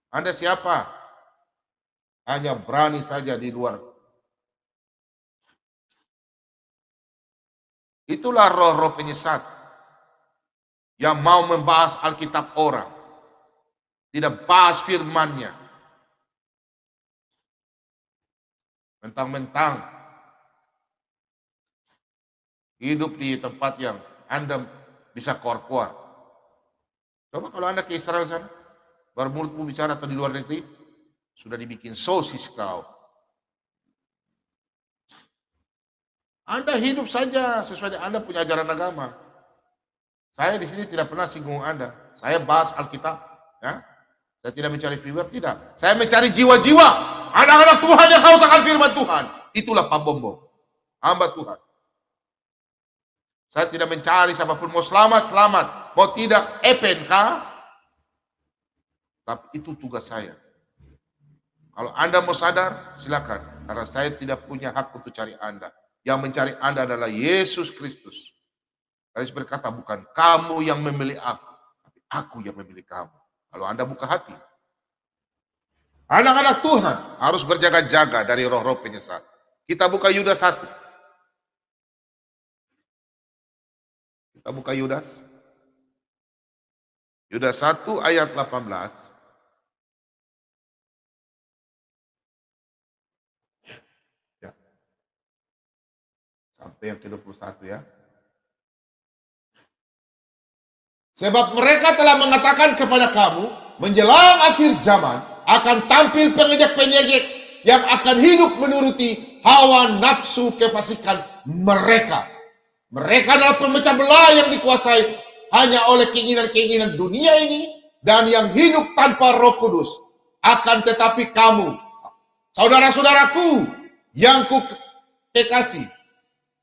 Anda siapa? Hanya berani saja di luar. Itulah roh-roh penyesat yang mau membahas Alkitab orang. Tidak bahas firman-Nya. Mentang-mentang hidup di tempat yang Anda bisa keluar-keluar. Coba kalau Anda ke Israel sana, baru mulutmu bicara atau di luar negeri, sudah dibikin sosis kau. Anda hidup saja sesuai dengan Anda punya ajaran agama. Saya di sini tidak pernah singgung Anda. Saya bahas Alkitab. Ya. Saya tidak mencari viewer, tidak. Saya mencari jiwa-jiwa. Anak-anak Tuhan yang haus akan firman Tuhan. Itulah Pak Bombo. Hamba Tuhan. Saya tidak mencari siapapun mau selamat, selamat. Mau tidak, EPNK. Tapi itu tugas saya. Kalau Anda mau sadar, silakan. Karena saya tidak punya hak untuk cari Anda. Yang mencari Anda adalah Yesus Kristus. Yesus berkata, bukan kamu yang memilih aku, tapi aku yang memilih kamu. Kalau Anda buka hati. Anak-anak Tuhan harus berjaga-jaga dari roh-roh penyesat. Kita buka Yudas 1. Kita buka Yudas. Yudas 1 ayat 18. Ya. Sampai yang ke-21 ya. Sebab mereka telah mengatakan kepada kamu, menjelang akhir zaman akan tampil pengejek-pengejek yang akan hidup menuruti hawa nafsu kefasikan mereka. Mereka adalah pemecah belah yang dikuasai hanya oleh keinginan-keinginan dunia ini dan yang hidup tanpa Roh Kudus. Akan tetapi kamu, saudara-saudaraku yang kekasih,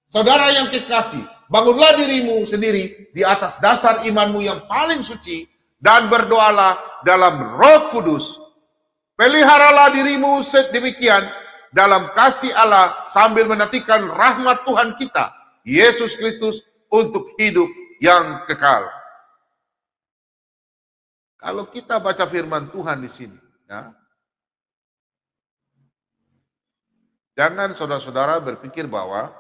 saudara yang kekasih, bangunlah dirimu sendiri di atas dasar imanmu yang paling suci dan berdoalah dalam Roh Kudus. Peliharalah dirimu sedemikian dalam kasih Allah sambil menantikan rahmat Tuhan kita, Yesus Kristus, untuk hidup yang kekal. Kalau kita baca firman Tuhan di sini, ya, jangan saudara-saudara berpikir bahwa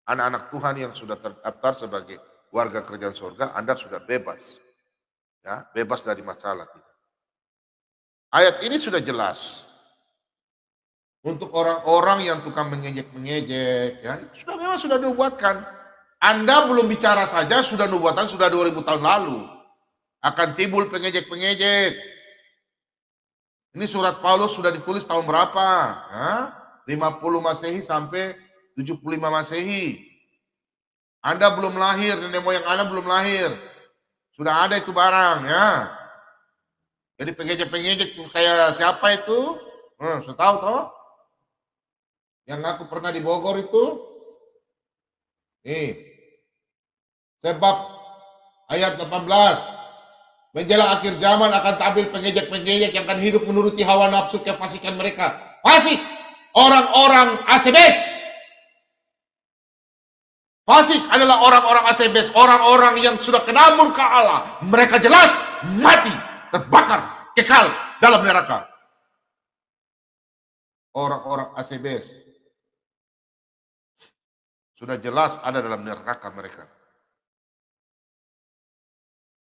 anak-anak Tuhan yang sudah terdaftar sebagai warga kerajaan surga, Anda sudah bebas. Ya, bebas dari masalah. Ayat ini sudah jelas. Untuk orang-orang yang tukang mengejek-mengejek, ya, memang sudah dibuatkan. Anda belum bicara saja, sudah nubuatan sudah 2000 tahun lalu. Akan timbul pengejek-pengejek. Ini surat Paulus sudah ditulis tahun berapa? Ya, 50 Masehi sampai 75 Masehi. Anda belum lahir, nenek moyang Anda belum lahir. Sudah ada itu barang, ya. Jadi pengejek-pengejek kayak siapa itu? Sudah tahu toh? Yang aku pernah di Bogor itu. Nih. Sebab ayat 18. Menjelang akhir zaman akan tampil pengejek-pengejek yang akan hidup menuruti hawa nafsu kefasikan mereka. Fasik, orang-orang asebes. Fasik adalah orang-orang asebes, orang-orang yang sudah kena murka Allah. Mereka jelas mati, terbakar, kekal dalam neraka. Orang-orang asebes sudah jelas ada dalam neraka mereka.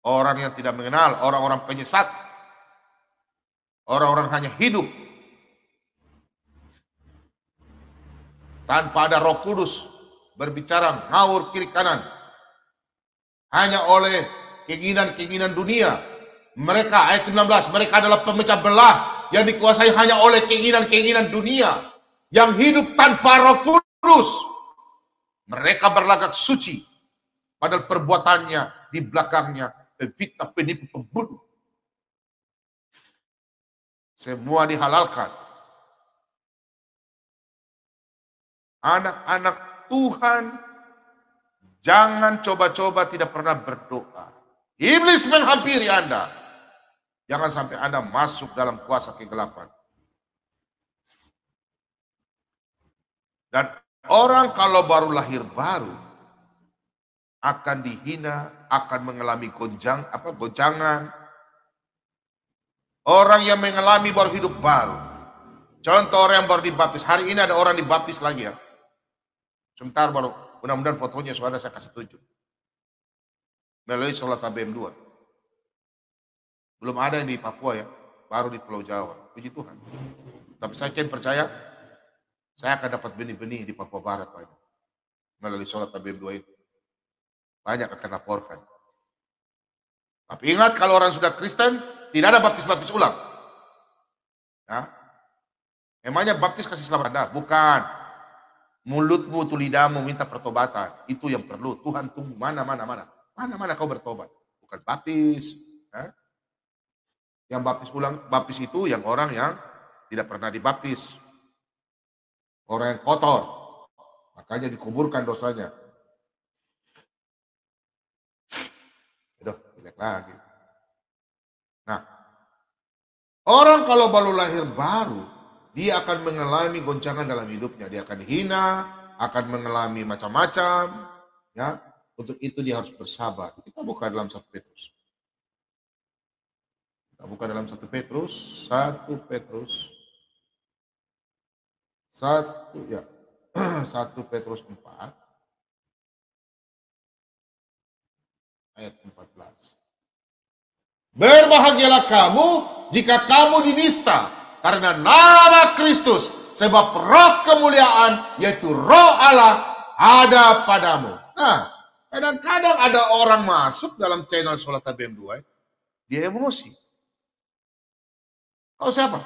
Orang yang tidak mengenal, orang-orang penyesat, orang-orang hanya hidup tanpa ada Roh Kudus, berbicara ngawur kiri kanan hanya oleh keinginan-keinginan dunia. Mereka, ayat 19, mereka adalah pemecah belah yang dikuasai hanya oleh keinginan-keinginan dunia, yang hidup tanpa Roh Kudus. Mereka berlagak suci, padahal perbuatannya di belakangnya fitnah, penipu, pembunuh. Semua dihalalkan. Anak-anak Tuhan, jangan coba-coba tidak pernah berdoa. Iblis menghampiri Anda. Jangan sampai Anda masuk dalam kuasa kegelapan. Dan orang kalau baru lahir baru akan dihina, akan mengalami goncangan. Orang yang mengalami baru hidup baru. Contoh orang yang baru dibaptis. Hari ini ada orang dibaptis lagi ya. Sebentar baru, mudah-mudahan fotonya sudah saya kasih tunjuk. Melalui sholat ABM 2. Belum ada yang di Papua ya, baru di Pulau Jawa. Puji Tuhan. Tapi saya percaya, saya akan dapat benih-benih di Papua Barat banyak. Melalui sholat tabim 2 itu. Banyak akan laporkan. Tapi ingat, kalau orang sudah Kristen, tidak ada baptis-baptis ulang. Ya. Emangnya baptis kasih selamat Anda? Bukan. Mulutmu, tu lidahmu minta pertobatan. Itu yang perlu. Tuhan tunggu. Mana kau bertobat. Bukan baptis. Ya. Yang baptis ulang, baptis itu yang orang yang tidak pernah dibaptis. Orang yang kotor. Makanya dikuburkan dosanya. Aduh, jelek lagi. Nah, orang kalau baru lahir baru, dia akan mengalami goncangan dalam hidupnya. Dia akan hina, akan mengalami macam-macam. Ya, untuk itu dia harus bersabar. Kita buka dalam 1 Petrus. Kita buka dalam 1 Petrus. 1 Petrus 4 ayat 14. Berbahagialah kamu jika kamu dinista karena nama Kristus, sebab roh kemuliaan yaitu roh Allah ada padamu. Nah, kadang-kadang ada orang masuk dalam channel Sholat Tabim 2, dia emosi. Kau siapa?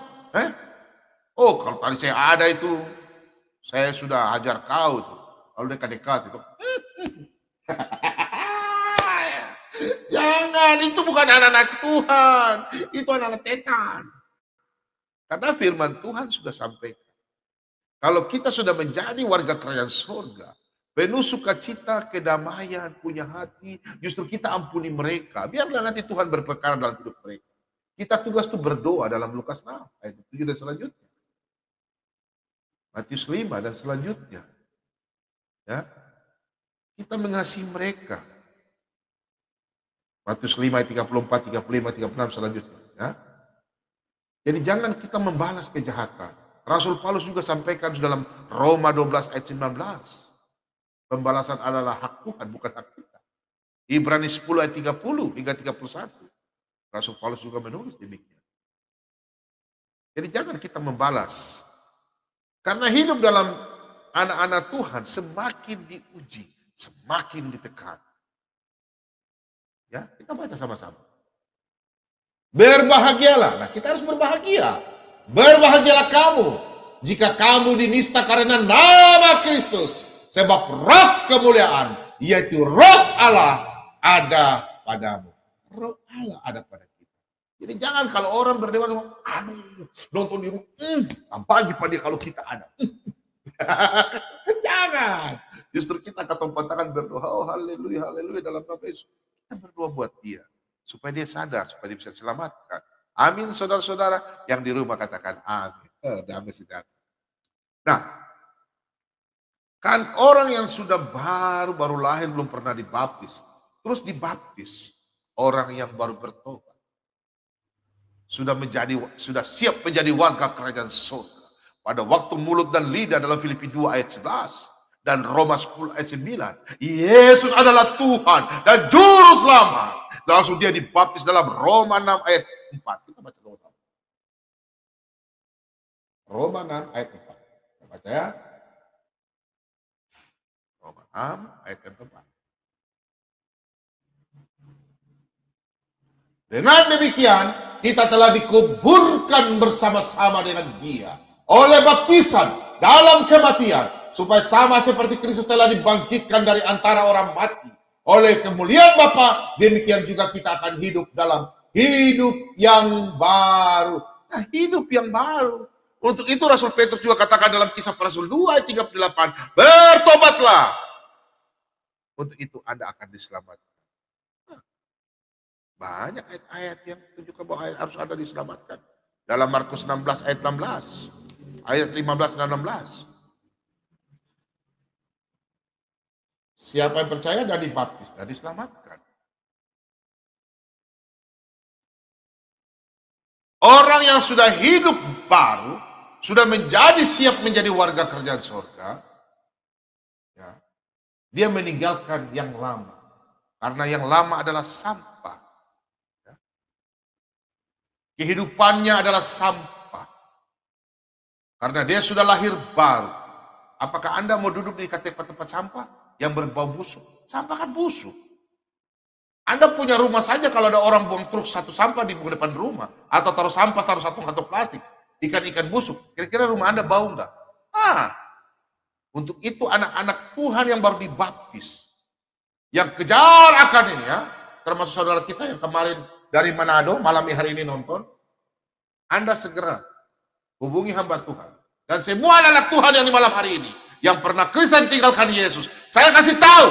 Oh, kalau tadi saya ada itu, saya sudah ajar kau tuh. Kalau dekat-dekat itu. Jangan, itu bukan anak-anak Tuhan. Itu anak-anak setan. Karena firman Tuhan sudah sampaikan. Kalau kita sudah menjadi warga kerajaan surga, penuh sukacita, kedamaian, punya hati, justru kita ampuni mereka. Biarlah nanti Tuhan berperkara dalam hidup mereka. Kita tugas itu berdoa dalam Lukas 6, ayat 7 dan selanjutnya. Matius 5 dan selanjutnya. Ya. Kita mengasihi mereka. Matius 5 ayat 34, 35, 36 selanjutnya. Ya. Jadi jangan kita membalas kejahatan. Rasul Paulus juga sampaikan dalam Roma 12 ayat 19. Pembalasan adalah hak Tuhan, bukan hak kita. Ibrani 10 ayat 30 hingga 31. Rasul Paulus juga menulis demikian. Jadi jangan kita membalas. Karena hidup dalam anak-anak Tuhan semakin diuji, semakin ditekan. Ya, kita baca sama-sama. Berbahagialah. Nah, kita harus berbahagia. Berbahagialah kamu jika kamu dinista karena nama Kristus, sebab roh kemuliaan yaitu roh Allah ada padamu. Roh Allah ada pada kita. Jadi jangan kalau orang berdebat, aduh, nonton di rumah, bagi pada dia kalau kita ada. Jangan. Justru kita kata-katakan berdoa, oh haleluya, haleluya dalam nama Yesus. Kita berdoa buat dia. Supaya dia sadar, supaya dia bisa diselamatkan. Amin, saudara-saudara. Yang di rumah katakan amin. Damai sejahtera. Nah, kan orang yang sudah baru lahir, belum pernah dibaptis. Terus dibaptis. Orang yang baru bertobat. Sudah siap menjadi warga kerajaan surga. Pada waktu mulut dan lidah dalam Filipi 2 ayat 11. Dan Roma 10 ayat 9. Yesus adalah Tuhan dan Juru Selamat. Langsung dia dibaptis dalam Roma 6 ayat 4. Kita baca sama-sama. Roma 6 ayat 4. Kita baca ya. Roma 6 ayat 4. Dengan demikian, kita telah dikuburkan bersama-sama dengan dia oleh baptisan dalam kematian, supaya sama seperti Kristus telah dibangkitkan dari antara orang mati oleh kemuliaan Bapa, demikian juga kita akan hidup dalam hidup yang baru. Nah, hidup yang baru. Untuk itu Rasul Petrus juga katakan dalam Kisah Para Rasul 2 ayat 38, bertobatlah. Untuk itu Anda akan diselamatkan. Banyak ayat-ayat yang tunjukkan bahwa harus ada diselamatkan. Dalam Markus 16 ayat 16. Ayat 15 dan 16. Siapa yang percaya dan dibaptis dan diselamatkan. Orang yang sudah hidup baru, sudah menjadi siap menjadi warga kerajaan surga, ya, dia meninggalkan yang lama. Karena yang lama adalah sampah. Ya. Kehidupannya adalah sampah. Karena dia sudah lahir baru. Apakah Anda mau duduk di tempat sampah yang berbau busuk? Sampah kan busuk. Anda punya rumah saja kalau ada orang buang truk satu sampah di depan rumah. Atau taruh sampah, taruh satu kantong plastik. Ikan-ikan busuk. Kira-kira rumah Anda bau enggak? Untuk itu anak-anak Tuhan yang baru dibaptis. Yang kejar akan ini ya. Termasuk saudara kita yang kemarin dari Manado, malam hari ini nonton. Anda segera hubungi hamba Tuhan. Dan semua anak Tuhan yang di malam hari ini, yang pernah Kristen tinggalkan Yesus, saya kasih tahu,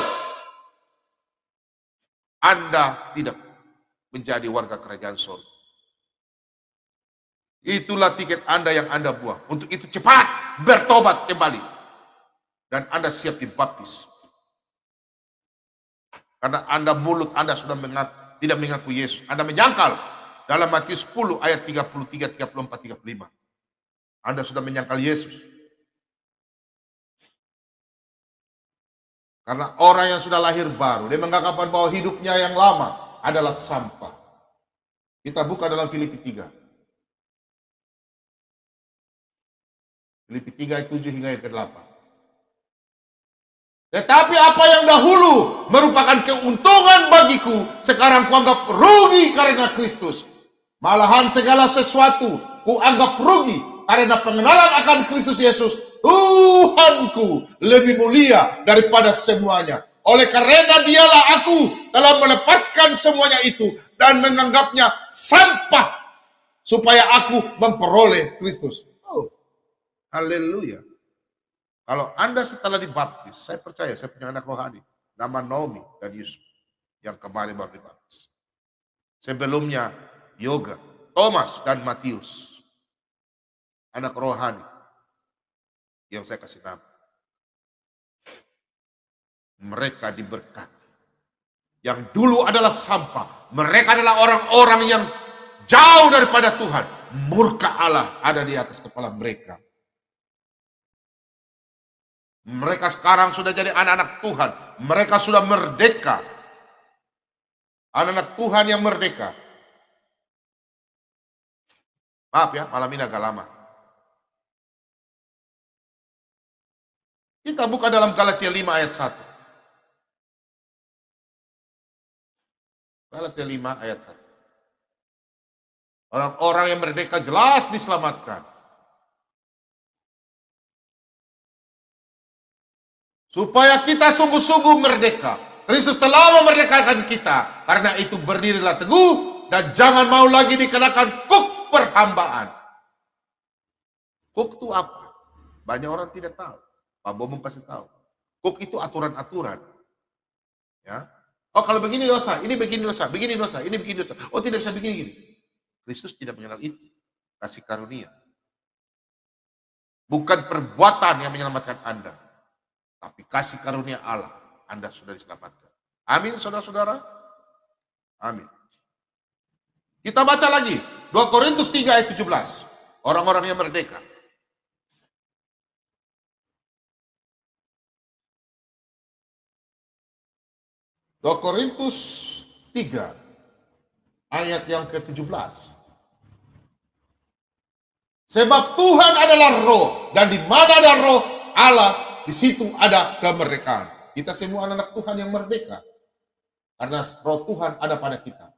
Anda tidak menjadi warga kerajaan surga. Itulah tiket Anda yang Anda buang. Untuk itu cepat bertobat kembali. Dan Anda siap dibaptis. Karena Anda mulut Anda sudah tidak mengaku Yesus. Anda menyangkal. Dalam Matius 10 ayat 33, 34, 35. Anda sudah menyangkal Yesus. Karena orang yang sudah lahir baru, dia menganggap bahwa hidupnya yang lama adalah sampah. Kita buka dalam Filipi 3. Filipi 3 ayat 7 hingga ayat ke-8. Tetapi apa yang dahulu merupakan keuntungan bagiku, sekarang kuanggap rugi karena Kristus. Malahan segala sesuatu kuanggap rugi karena pengenalan akan Kristus Yesus, Tuhanku, lebih mulia daripada semuanya. Oleh karena dialah aku telah melepaskan semuanya itu dan menganggapnya sampah supaya aku memperoleh Kristus. Oh, haleluya. Kalau Anda setelah dibaptis, saya percaya saya punya anak rohani, nama Naomi dan Yusuf, yang kemarin baru dibaptis. Sebelumnya Yoga, Thomas dan Matius, anak rohani yang saya kasih nama. Mereka diberkati. Yang dulu adalah sampah. Mereka adalah orang-orang yang jauh daripada Tuhan. Murka Allah ada di atas kepala mereka. Mereka sekarang sudah jadi anak-anak Tuhan. Mereka sudah merdeka. Anak-anak Tuhan yang merdeka. Maaf ya, malam ini agak lama. Kita buka dalam Galatia 5 ayat 1. Galatia 5 ayat 1. Orang-orang yang merdeka jelas diselamatkan. Supaya kita sungguh-sungguh merdeka. Kristus telah memerdekakan kita. Karena itu berdirilah teguh dan jangan mau lagi dikenakan kuk perhambaan. Kuk itu apa? Banyak orang tidak tahu. Pak Bomong kasih tahu. Kuk itu aturan-aturan. Ya. Oh kalau begini dosa, ini begini dosa, begini dosa, ini begini dosa. Oh tidak bisa begini-gini. Kristus tidak mengenal itu. Kasih karunia. Bukan perbuatan yang menyelamatkan Anda. Tapi kasih karunia Allah, Anda sudah diselamatkan. Amin, saudara-saudara. Amin. Kita baca lagi. 2 Korintus 3 ayat 17. Orang-orang yang merdeka. Korintus 3 ayat yang ke-17. Sebab Tuhan adalah roh, dan di mana ada roh Allah, di situ ada kemerdekaan. Kita semua anak Tuhan yang merdeka. Karena roh Tuhan ada pada kita.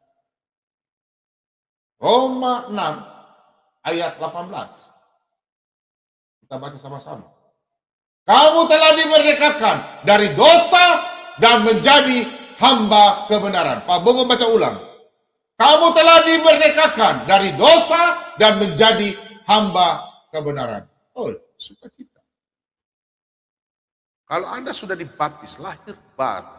Roma 6 ayat 18. Kita baca sama-sama. Kamu telah dimerdekakan dari dosa dan menjadi hamba kebenaran. Pak Bongo baca ulang. Kamu telah dimerdekakan dari dosa dan menjadi hamba kebenaran. Oh, sukacita. Kalau Anda sudah dibaptis, lahir baru,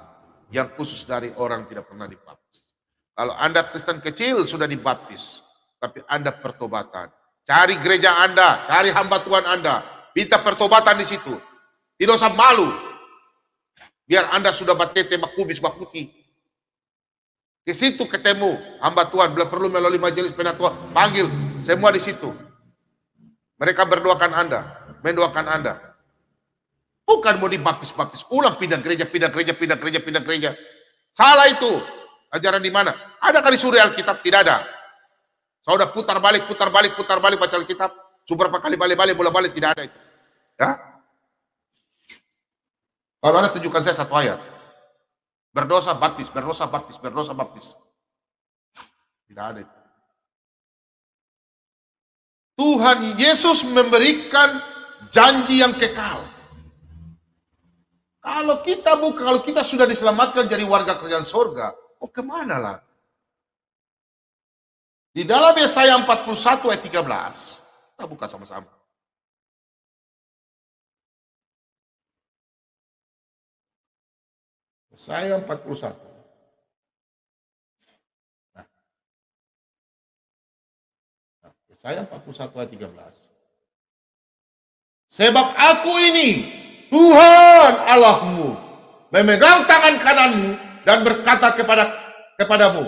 yang khusus dari orang tidak pernah dibaptis. Kalau Anda Kristen kecil sudah dibaptis, tapi Anda pertobatan. Cari gereja Anda, cari hamba Tuhan Anda, minta pertobatan di situ. Tidak usah malu. Biar Anda sudah batete, bakubis, bakuti. Di situ ketemu hamba Tuhan, bila perlu melalui majelis penatua, panggil semua di situ. Mereka berdoakan Anda, mendoakan Anda. Bukan mau dibaptis-baptis ulang, pindah gereja. Salah itu. Ajaran di mana? Adakah di suri Alkitab? Tidak ada. Saya udah putar balik baca Alkitab. Berapa kali balik, bola-balik, tidak ada itu. Ya? Kalau ada tunjukkan saya satu ayat. Berdosa baptis. Tidak ada itu. Tuhan Yesus memberikan janji yang kekal. Kalau kita sudah diselamatkan jadi warga kerajaan sorga, kemana lah? Di dalam Yesaya 41 ayat 13, kita buka sama-sama. Yesaya 41. Yesaya 41 ayat 13. Sebab aku ini Tuhan Allahmu memegang tangan kananmu dan berkata kepadamu,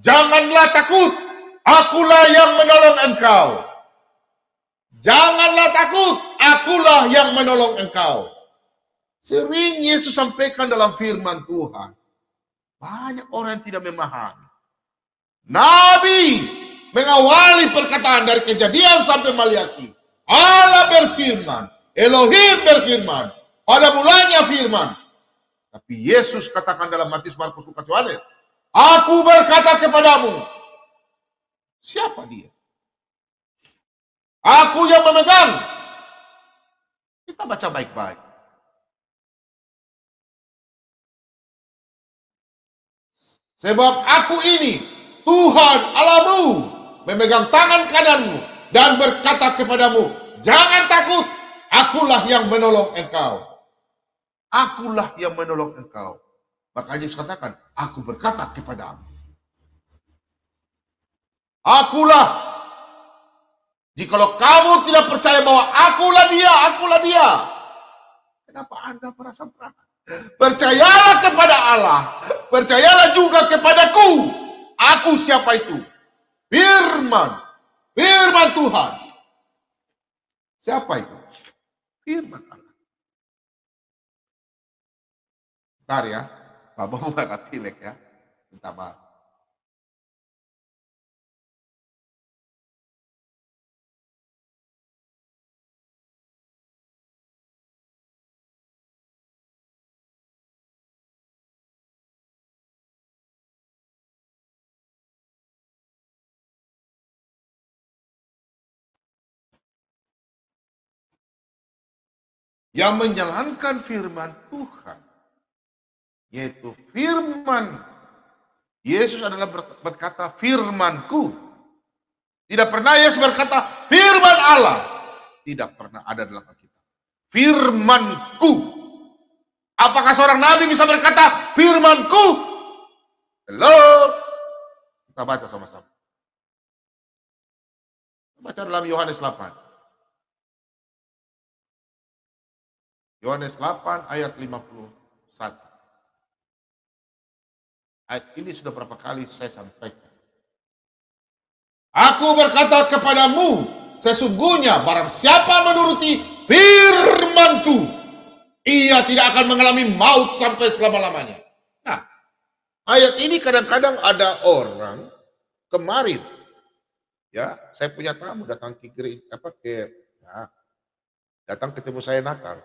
janganlah takut, akulah yang menolong engkau. Janganlah takut, akulah yang menolong engkau. Sering Yesus sampaikan dalam firman Tuhan. Banyak orang yang tidak memahami. Nabi mengawali perkataan dari Kejadian sampai Maliaki. Allah berfirman, Elohim berfirman, pada mulanya firman. Tapi Yesus katakan dalam Matius, Markus, Lukas, Yohanes, aku berkata kepadamu. Siapa dia? Aku yang memegang. Kita baca baik-baik. Sebab aku ini Tuhan Allahmu memegang tangan kananmu dan berkata kepadamu, jangan takut, akulah yang menolong engkau. Akulah yang menolong engkau. Makanya Yesus katakan, aku berkata kepadamu. Akulah. Jikalau kamu tidak percaya bahwa akulah dia. Kenapa Anda merasa berat? Percayalah kepada Allah. Percayalah juga kepadaku. Aku siapa itu? Firman Tuhan. Siapa itu? Firman Allah. Bentar ya. Bapak mau agak pilek ya. Minta maaf. Yang menjalankan firman Tuhan, yaitu firman. Yesus adalah berkata firmanku. Tidak pernah Yesus berkata firman Allah. Tidak pernah ada dalam Alkitab. Firmanku. Apakah seorang nabi bisa berkata firmanku? Halo. Kita baca sama-sama. Baca dalam Yohanes 8. Yohanes 8 ayat 51. Ayat ini sudah berapa kali saya sampaikan. Aku berkata kepadamu, sesungguhnya barang siapa menuruti firmanku, ia tidak akan mengalami maut sampai selama-lamanya. Nah, ayat ini kadang-kadang ada orang kemarin, ya, saya punya tamu datang datang ketemu saya Natal.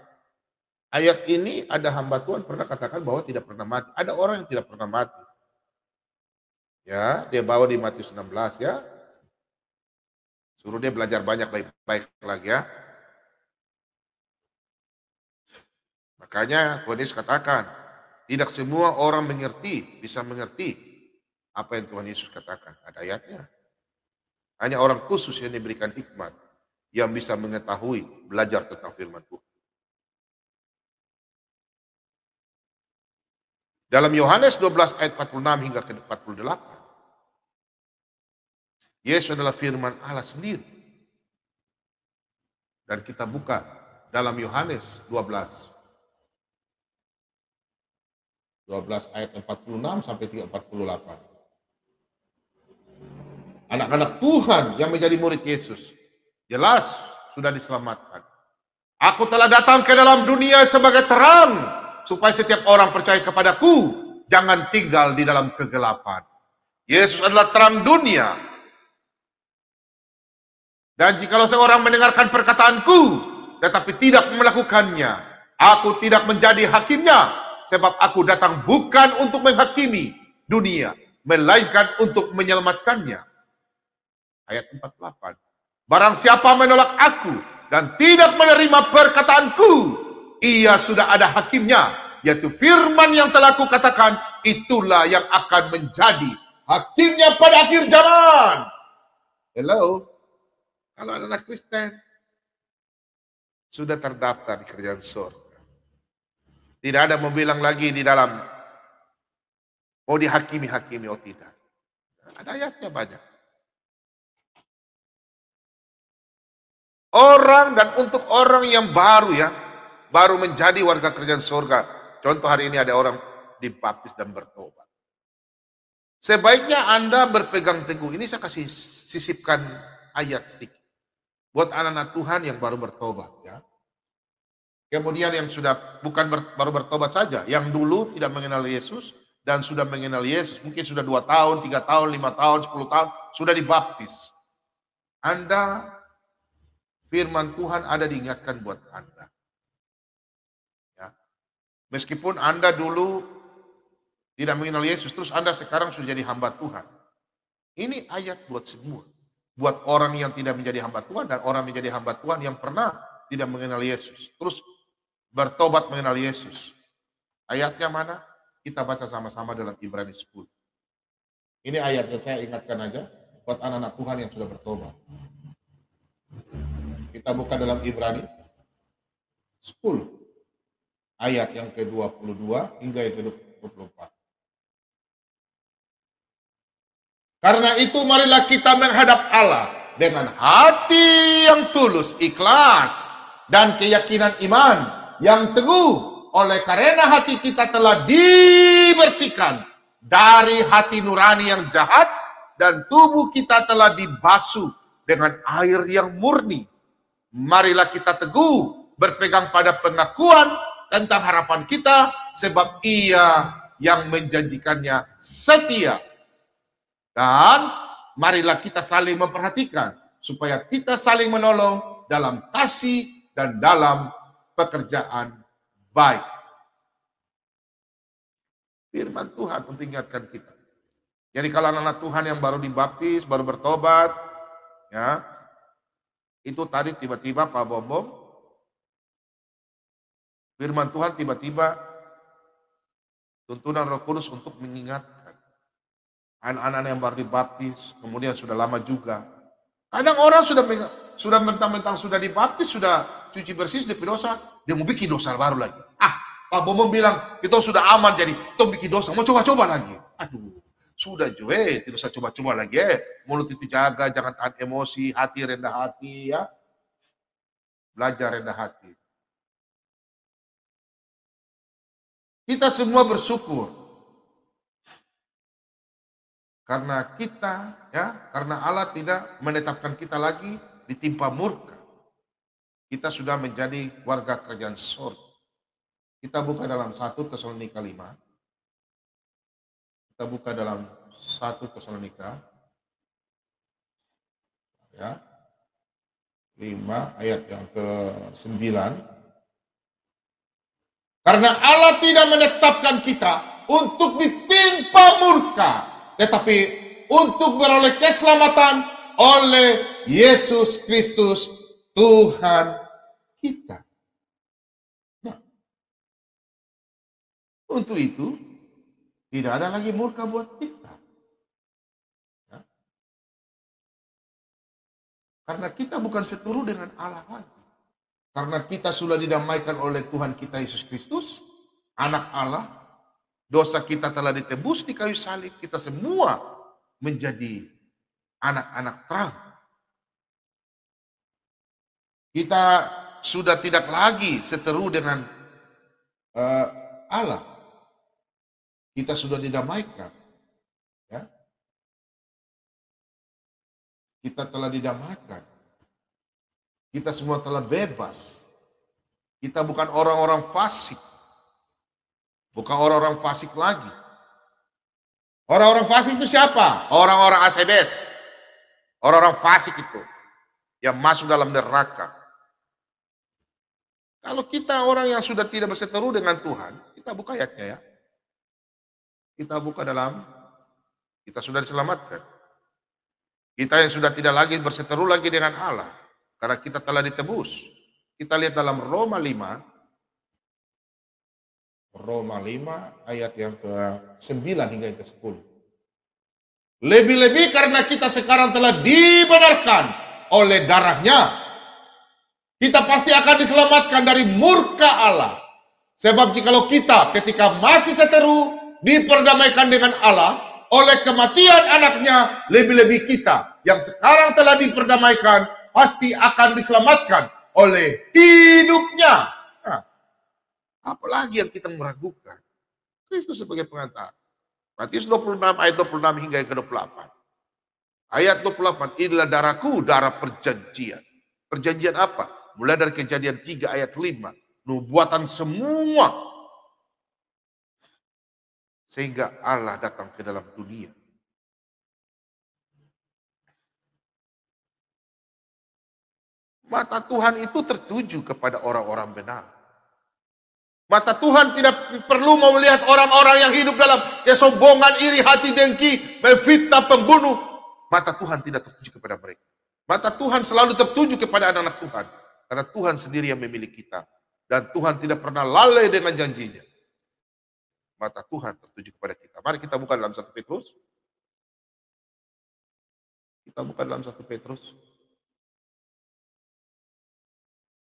Ayat ini ada hamba Tuhan pernah katakan bahwa tidak pernah mati. Ada orang yang tidak pernah mati. Ya, dia bawa di Matius 16 ya. Suruh dia belajar banyak baik-baik lagi ya. Makanya Tuhan Yesus katakan, tidak semua orang bisa mengerti apa yang Tuhan Yesus katakan. Ada ayatnya. Hanya orang khusus yang diberikan hikmat yang bisa mengetahui, belajar tentang firman Tuhan. Dalam Yohanes 12 ayat 46 hingga ke 48, Yesus adalah firman Allah sendiri. Dan kita buka dalam Yohanes 12 ayat 46 sampai 48. Anak-anak Tuhan yang menjadi murid Yesus jelas sudah diselamatkan. Aku telah datang ke dalam dunia sebagai terang, supaya setiap orang percaya kepadaku, jangan tinggal di dalam kegelapan. Yesus adalah terang dunia. Dan jikalau seorang mendengarkan perkataanku, tetapi tidak melakukannya, aku tidak menjadi hakimnya, sebab aku datang bukan untuk menghakimi dunia, melainkan untuk menyelamatkannya. Ayat 48. Barang siapa menolak aku dan tidak menerima perkataanku, ia sudah ada hakimnya, yaitu firman yang telah kukatakan, itulah yang akan menjadi hakimnya pada akhir zaman. Hello? Kalau anak Kristen sudah terdaftar di kerajaan surga. Tidak ada mau bilang lagi di dalam mau dihakimi-hakimi, oh tidak. Ada ayatnya banyak. Orang dan untuk orang yang baru ya, baru menjadi warga kerajaan surga. Contoh hari ini ada orang dibaptis dan bertobat. Sebaiknya Anda berpegang teguh. Ini saya kasih sisipkan ayat sedikit. Buat anak-anak Tuhan yang baru bertobat ya. Kemudian yang sudah bukan baru bertobat saja, yang dulu tidak mengenal Yesus dan sudah mengenal Yesus, mungkin sudah 2 tahun, 3 tahun, 5 tahun, 10 tahun, sudah dibaptis. Anda, firman Tuhan ada diingatkan buat Anda. Ya. Meskipun Anda dulu tidak mengenal Yesus, terus Anda sekarang sudah jadi hamba Tuhan. Ini ayat buat semua. Buat orang yang tidak menjadi hamba Tuhan dan orang menjadi hamba Tuhan yang pernah tidak mengenal Yesus. Terus bertobat mengenal Yesus. Ayatnya mana? Kita baca sama-sama dalam Ibrani 10. Ini ayatnya saya ingatkan aja buat anak-anak Tuhan yang sudah bertobat. Kita buka dalam Ibrani 10. Ayat yang ke-22 hingga yang ke-24. Karena itu marilah kita menghadap Allah dengan hati yang tulus, ikhlas, dan keyakinan iman yang teguh. Oleh karena hati kita telah dibersihkan dari hati nurani yang jahat dan tubuh kita telah dibasuh dengan air yang murni. Marilah kita teguh berpegang pada pengakuan tentang harapan kita, sebab Ia yang menjanjikannya setia. Dan marilah kita saling memperhatikan supaya kita saling menolong dalam kasih dan dalam pekerjaan baik. Firman Tuhan untuk ingatkan kita. Jadi kalau anak-anak Tuhan yang baru dibaptis, baru bertobat, ya, itu tadi tiba-tiba Pak Bom, firman Tuhan tiba-tiba tuntunan Roh Kudus untuk mengingatkan anak-anak yang baru dibaptis, kemudian sudah lama juga. Kadang orang sudah mentang-mentang sudah dibaptis, sudah cuci bersih, sudah dosa, dia mau bikin dosa baru lagi. Pak Bomong bilang, kita sudah aman jadi, kita bikin dosa, mau coba-coba lagi. Aduh, sudah juga, tidak usah coba-coba lagi. Mulut itu jaga, jangan tahan emosi, hati rendah hati ya. Belajar rendah hati. Kita semua bersyukur. Karena kita, ya, karena Allah tidak menetapkan kita lagi ditimpa murka. Kita sudah menjadi warga kerajaan surga. Kita buka dalam 1 Tesalonika 5. Kita buka dalam 1 Tesalonika. Ya. 5 ayat yang ke-9. Karena Allah tidak menetapkan kita untuk ditimpa murka, tetapi untuk beroleh keselamatan oleh Yesus Kristus Tuhan kita. Nah, untuk itu tidak ada lagi murka buat kita. Ya. Karena kita bukan seteru dengan Allah lagi. Karena kita sudah didamaikan oleh Tuhan kita Yesus Kristus, anak Allah. Dosa kita telah ditebus di kayu salib. Kita semua menjadi anak-anak terang. Kita sudah tidak lagi seteru dengan Allah. Kita sudah didamaikan. Ya. Kita telah didamaikan. Kita semua telah bebas. Kita bukan orang-orang fasik. Bukan orang-orang fasik lagi. Orang-orang fasik itu siapa? Orang-orang ACBS. Orang-orang fasik itu. yang masuk dalam neraka. Kalau kita orang yang sudah tidak berseteru dengan Tuhan, kita buka ayatnya ya. Kita buka dalam, kita sudah diselamatkan. Kita yang sudah tidak lagi berseteru lagi dengan Allah, karena kita telah ditebus. Kita lihat dalam Roma 5 ayat yang ke-9 hingga yang ke-10. Lebih-lebih karena kita sekarang telah dibenarkan oleh darahnya, kita pasti akan diselamatkan dari murka Allah. Sebab jikalau kita ketika masih seteru diperdamaikan dengan Allah oleh kematian anaknya, lebih-lebih kita yang sekarang telah diperdamaikan pasti akan diselamatkan oleh hidupnya. Nah, apalagi yang kita meragukan? Kristus sebagai pengantar. Matius 26 ayat 26 hingga yang ke-28. Ayat 28, inilah darahku, darah perjanjian. Perjanjian apa? Mulai dari Kejadian 3 ayat 5. Nubuatan semua. Sehingga Allah datang ke dalam dunia. Mata Tuhan itu tertuju kepada orang-orang benar. Mata Tuhan tidak perlu melihat orang-orang yang hidup dalam kesombongan, iri hati, dengki, memfitnah, pembunuh. Mata Tuhan tidak tertuju kepada mereka. Mata Tuhan selalu tertuju kepada anak-anak Tuhan. Karena Tuhan sendiri yang memilih kita. Dan Tuhan tidak pernah lalai dengan janjinya. Mata Tuhan tertuju kepada kita. Mari kita buka dalam 1 Petrus. Kita buka dalam 1 Petrus.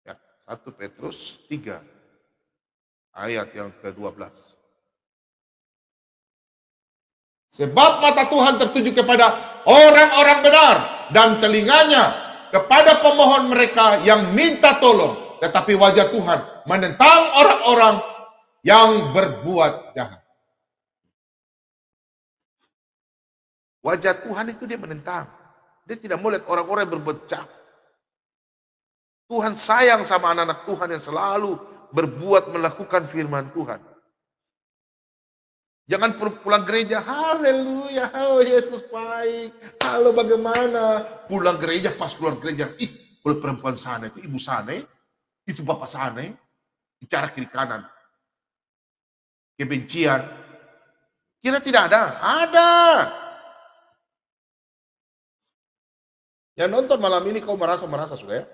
Ya, 1 Petrus 3. Ayat yang ke-12. Sebab mata Tuhan tertuju kepada orang-orang benar dan telinganya kepada pemohon mereka yang minta tolong. Tetapi wajah Tuhan menentang orang-orang yang berbuat jahat. Wajah Tuhan itu dia menentang. Dia tidak mau lihat orang-orang yang berbuat jahat. Tuhan sayang sama anak-anak Tuhan yang selalu berbuat melakukan firman Tuhan. Jangan pulang gereja, haleluya, oh Yesus baik, halo bagaimana. Pulang gereja, pas keluar gereja, oleh perempuan sana itu, ibu sana, itu bapak sana, bicara kiri kanan. Kebencian. Kira tidak ada? Ada. Yang nonton malam ini kau merasa sudah ya?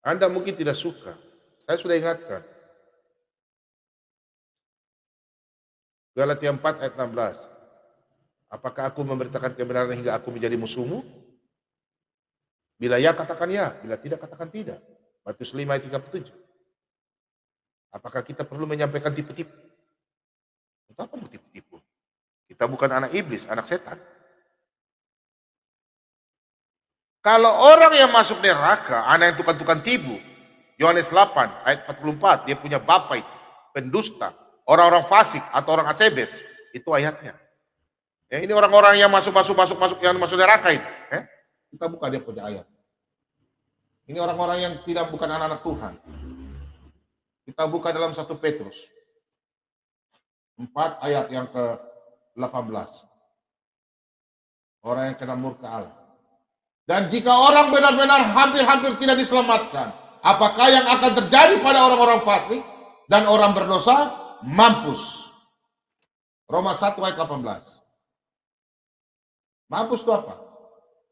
Anda mungkin tidak suka. Saya sudah ingatkan. Galatia 4 ayat 16. Apakah aku memberitakan kebenaran hingga aku menjadi musuhmu? Bila ya, katakan ya. Bila tidak, katakan tidak. Matius 5 ayat 37. Apakah kita perlu menyampaikan tipu-tipu? Untuk apa mau tipu-tipu? Kita bukan anak iblis, anak setan. Kalau orang yang masuk neraka, anak yang tukang-tukang tipu, Yohanes 8 ayat 44, dia punya bapak itu, pendusta, orang-orang fasik atau orang asebes, itu ayatnya. Ya, ini orang-orang yang masuk yang masuk neraka itu. Kita buka dia punya ayat. Ini orang-orang yang tidak bukan anak-anak Tuhan. Kita buka dalam 1 Petrus 4 ayat yang ke-18. Orang yang kena murka Allah. Dan jika orang benar-benar hampir-hampir tidak diselamatkan, apakah yang akan terjadi pada orang-orang fasik dan orang berdosa? Mampus. Roma 1 ayat 18. Mampus itu apa?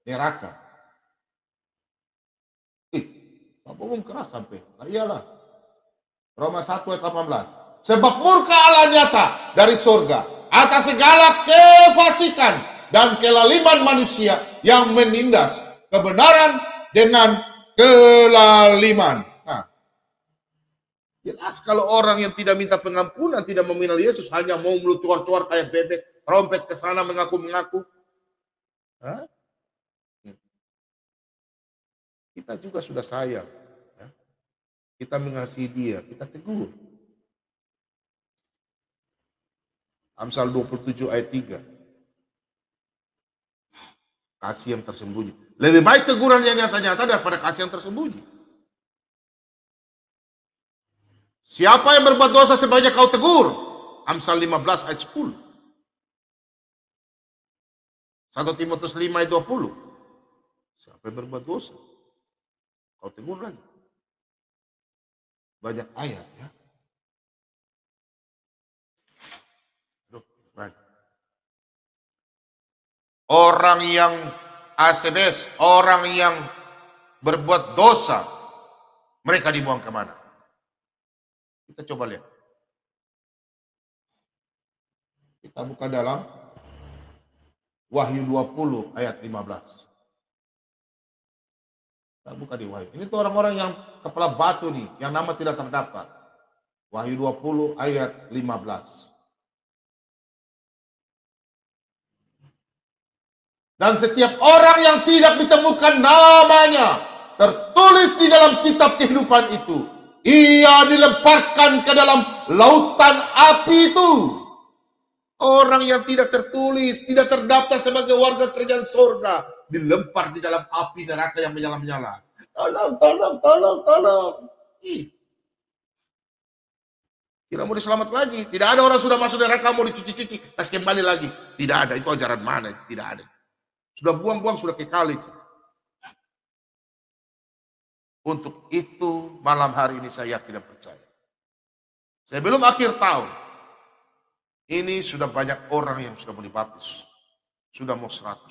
Neraka. Apa umum keras sampai? Nah, iyalah. Roma 1 ayat 18. Sebab murka Allah nyata dari surga atas segala kefasikan dan kelaliman manusia yang menindas kebenaran dengan kelaliman. Nah, jelas kalau orang yang tidak minta pengampunan, tidak mengenal Yesus, hanya mau mulut cuar-cuar kayak bebek, rompet ke sana mengaku-mengaku. Kita juga sudah sayang. Kita mengasihi dia, kita tegur. Amsal 27 ayat 3. Kasih yang tersembunyi. Lebih baik teguran yang nyata-nyata daripada kasih yang tersembunyi. Siapa yang berbuat dosa sebaiknya kau tegur. Amsal 15 ayat 10. 1 Timotius 5 ayat 20. Siapa yang berbuat dosa, kau tegur lagi. Banyak ayat ya. Orang yang ACBS, orang yang berbuat dosa, mereka dibuang kemana? Kita coba lihat. Kita buka dalam Wahyu 20 ayat 15. Kita buka di Wahyu. Ini tuh orang-orang yang kepala batu nih, yang nama tidak terdaftar. Wahyu 20 ayat 15. Dan setiap orang yang tidak ditemukan namanya tertulis di dalam kitab kehidupan itu, ia dilemparkan ke dalam lautan api itu. Orang yang tidak tertulis, tidak terdaftar sebagai warga kerajaan surga, dilempar di dalam api neraka yang menyala-nyala. Tolong, tolong, tolong, tolong. Tidak mau diselamat lagi. Tidak ada orang sudah masuk neraka mau dicuci-cuci, terus kembali lagi. Tidak ada, itu ajaran mana? Tidak ada. Sudah buang-buang, sudah kekali. Untuk itu malam hari ini saya yakin dan percaya. Sebelum akhir tahun, ini sudah banyak orang yang sudah mau dibaptis. Sudah mau 100.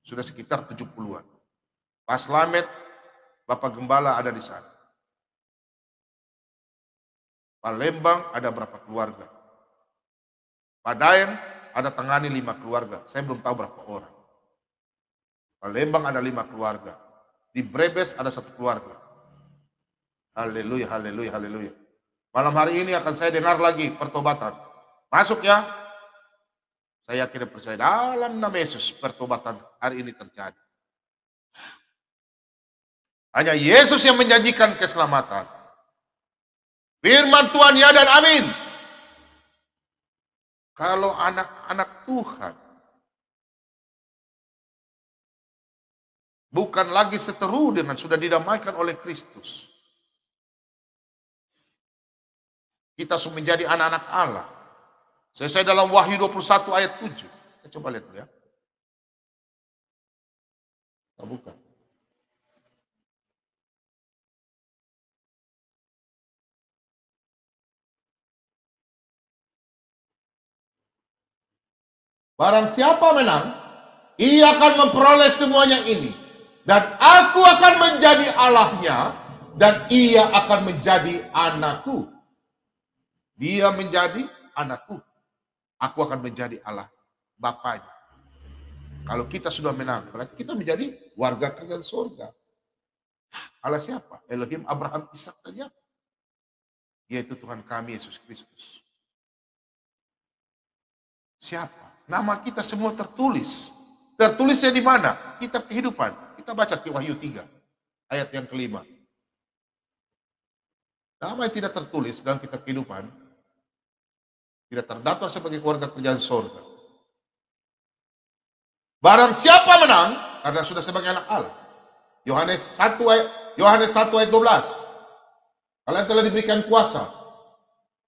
Sudah sekitar 70-an. Pak Slamet, Bapak Gembala ada di sana. Pak Lembang ada berapa keluarga. Pak Daeng ada tangani 5 keluarga. Saya belum tahu berapa orang. Palembang ada 5 keluarga. Di Brebes ada 1 keluarga. Haleluya, haleluya, haleluya. Malam hari ini akan saya dengar lagi pertobatan. Masuk ya. Saya yakin dan percaya dalam nama Yesus pertobatan hari ini terjadi. Hanya Yesus yang menjanjikan keselamatan. Firman Tuhan ya dan amin. Kalau anak-anak Tuhan bukan lagi seteru dengan sudah didamaikan oleh Kristus. Kita sudah menjadi anak-anak Allah. Sesuai dalam Wahyu 21 ayat 7. Kita coba lihat dulu ya. Kita buka. Barang siapa menang, ia akan memperoleh semuanya ini. Dan aku akan menjadi Allahnya, dan ia akan menjadi anakku. Dia menjadi anakku. Aku akan menjadi Allah Bapaknya. Kalau kita sudah menang, berarti kita menjadi warga kerajaan surga. Allah siapa? Elohim Abraham, Ishak dan Yakub. Yaitu Tuhan kami Yesus Kristus. Siapa? Nama kita semua tertulis. Tertulisnya di mana? Kitab kehidupan. Kita baca di Wahyu 3, ayat yang kelima. Nama yang tidak tertulis dalam kitab kehidupan, tidak terdaftar sebagai keluarga kerajaan surga. Barang siapa menang, karena sudah sebagai anak Allah. Yohanes 1 ayat 12. Kalian telah diberikan kuasa,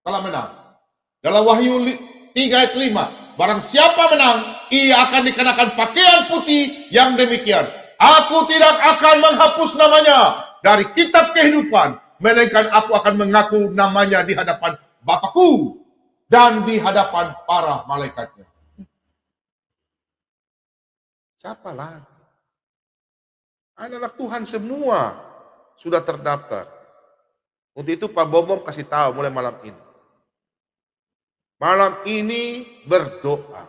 telah menang. Dalam Wahyu 3 ayat 5. Barang siapa menang, ia akan dikenakan pakaian putih yang demikian. Aku tidak akan menghapus namanya dari kitab kehidupan, melainkan aku akan mengaku namanya di hadapan Bapakku dan di hadapan para malaikatnya. Siapa lagi? Anak-anak Tuhan semua sudah terdaftar. Untuk itu Pak Bomom kasih tahu mulai malam ini. Malam ini berdoa